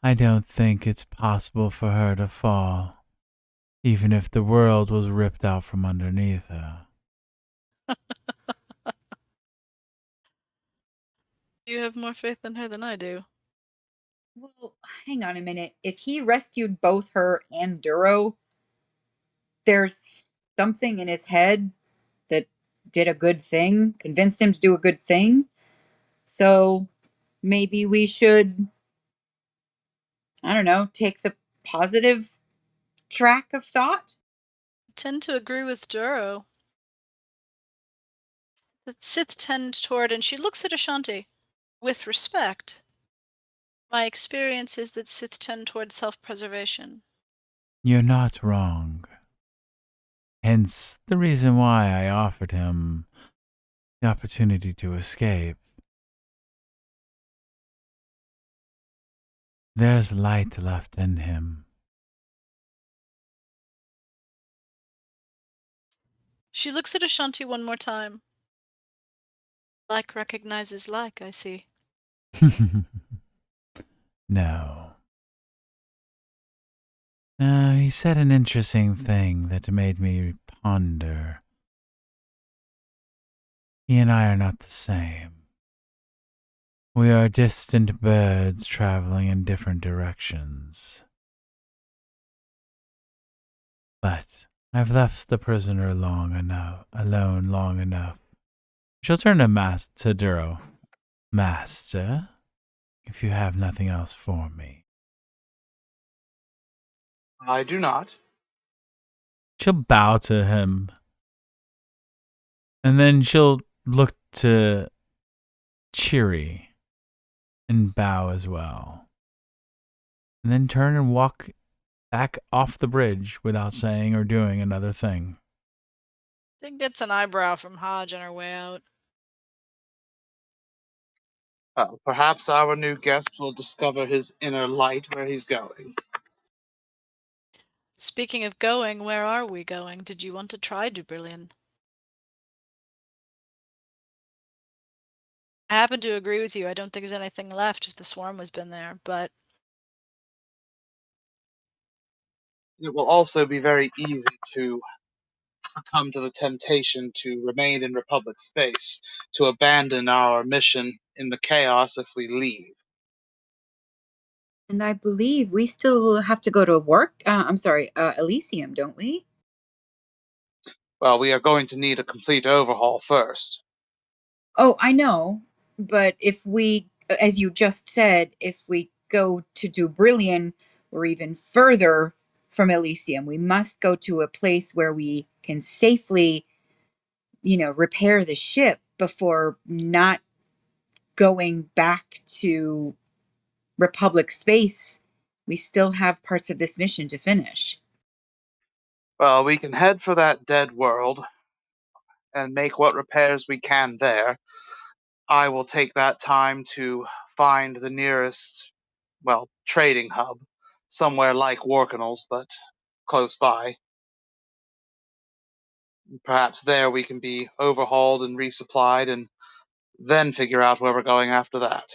I don't think it's possible for her to fall, even if the world was ripped out from underneath her. You have more faith in her than I do. Well, hang on a minute. If he rescued both her and Duro, there's something in his head that did a good thing, convinced him to do a good thing. So maybe we should, I don't know, take the positive track of thought? I tend to agree with Duro. The Sith tend toward, and she looks at Ashanti with respect. My experience is that Sith tend toward self-preservation. You're not wrong. Hence the reason why I offered him the opportunity to escape. There's light left in him. She looks at Ashanti one more time. Like recognizes like, I see. No. He said an interesting thing that made me ponder. He and I are not the same. We are distant birds traveling in different directions. But I've left the prisoner alone long enough. She'll turn to Duro. Master, if you have nothing else for me. I do not. She'll bow to him. And then she'll look to Cheery and bow as well. And then turn and walk back off the bridge without saying or doing another thing. Dig gets an eyebrow from Hodge on her way out. Well, perhaps our new guest will discover his inner light where he's going. Speaking of going, where are we going? Did you want to try Dubrillion? I happen to agree with you. I don't think there's anything left if the swarm has been there, but It will also be very easy to succumb to the temptation to remain in Republic space, to abandon our mission in the chaos if we leave. And I believe we still have to go to work. Elysium, don't we? Well, we are going to need a complete overhaul first. Oh, I know. But if we, as you just said, if we go to Dubrillion or even further from Elysium, we must go to a place where we can safely, repair the ship before not going back to Republic space. We still have parts of this mission to finish. Well, we can head for that dead world and make what repairs we can there. I will take that time to find the nearest, well, trading hub, somewhere like Warkanals, but close by. Perhaps there we can be overhauled and resupplied, and then figure out where we're going after that.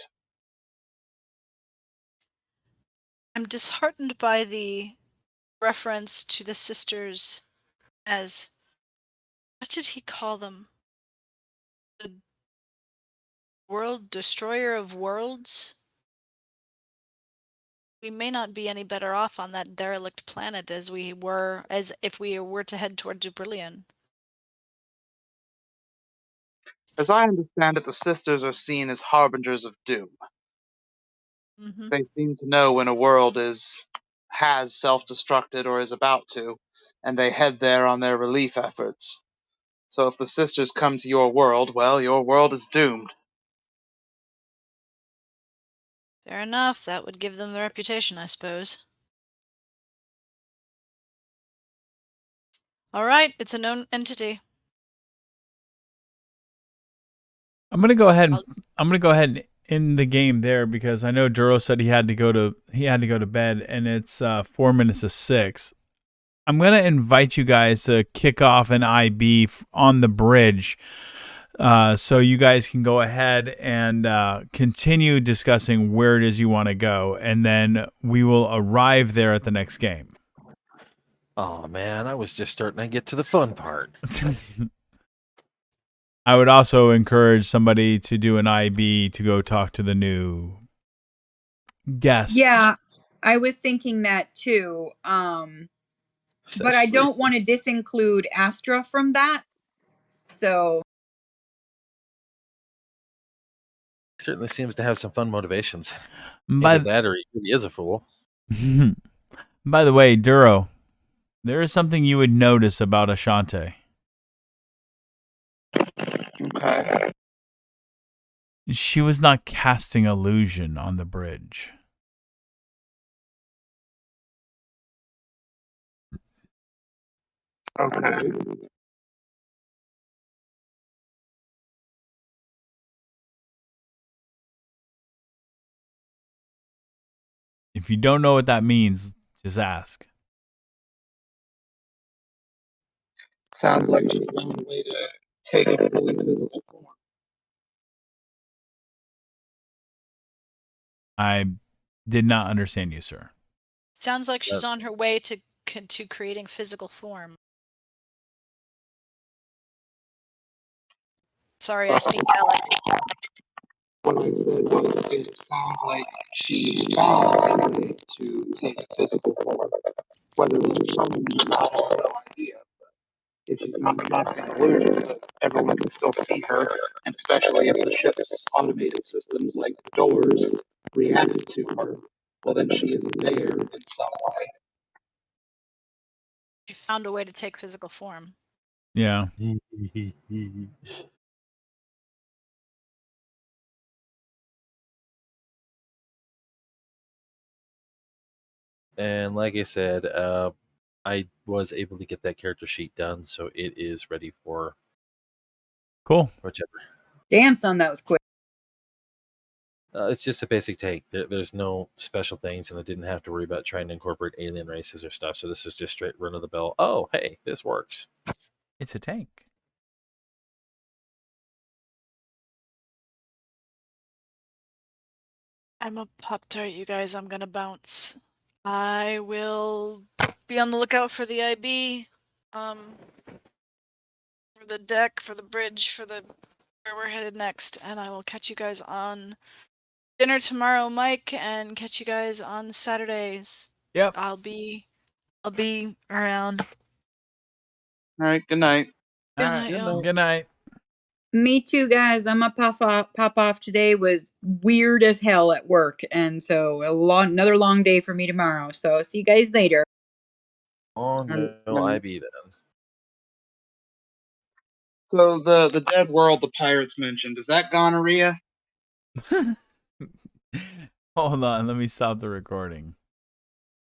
I'm disheartened by the reference to the sisters as, what did he call them? The world destroyer of worlds? We may not be any better off on that derelict planet as if we were to head toward Dubrillion. As I understand it, the sisters are seen as harbingers of doom. Mm-hmm. They seem to know when a world has self-destructed or is about to, and they head there on their relief efforts. So if the sisters come to your world, well, your world is doomed. Fair enough. That would give them the reputation, I suppose. All right, it's a known entity. I'm gonna go ahead and end the game there because I know Duro said he had to go to bed, and it's 4 minutes to 6. I'm gonna invite you guys to kick off an IB on the bridge, so you guys can go ahead and continue discussing where it is you want to go, and then we will arrive there at the next game. Oh man, I was just starting to get to the fun part. I would also encourage somebody to do an IB to go talk to the new guest. Yeah, I was thinking that too. But I don't want to disinclude Astra from that. So Certainly seems to have some fun motivations. By Either that or he really is a fool. By the way, Duro, there is something you would notice about Ashante. Okay. She was not casting illusion on the bridge. Okay. If you don't know what that means, just ask. Sounds like she found a way to take a fully physical form. I did not understand you, sir. Sounds like she's on her way to creating physical form. Sorry, I speak Gaelic. What I said was, it sounds like she found a way to take a physical form. Whether it was something or not, I have no idea. If she's not casting illusion, but everyone can still see her, and especially if the ship's automated systems like doors react to her, well then she is there in some way. She found a way to take physical form. Yeah. And like I said, I was able to get that character sheet done, so it is ready for Cool. whichever. damn, son, that was quick. It's just a basic take. There's no special things, and I didn't have to worry about trying to incorporate alien races or stuff. So this is just straight run of the bell. Oh, hey, this works. It's a tank. I'm a Pop-Tart, you guys. I'm gonna bounce. I will be on the lookout for the IB, for the deck, for the bridge, for the where we're headed next, and I will catch you guys on dinner tomorrow, Mike, and catch you guys on Saturdays. Yep. I'll be around. All right, good night. Good night, y'all. Good night. Me too, guys. I'm a pop off today. Was weird as hell at work, and so another long day for me tomorrow. So see you guys later. Oh no, IB then. So the dead world the pirates mentioned, is that gonorrhea? Hold on, let me stop the recording.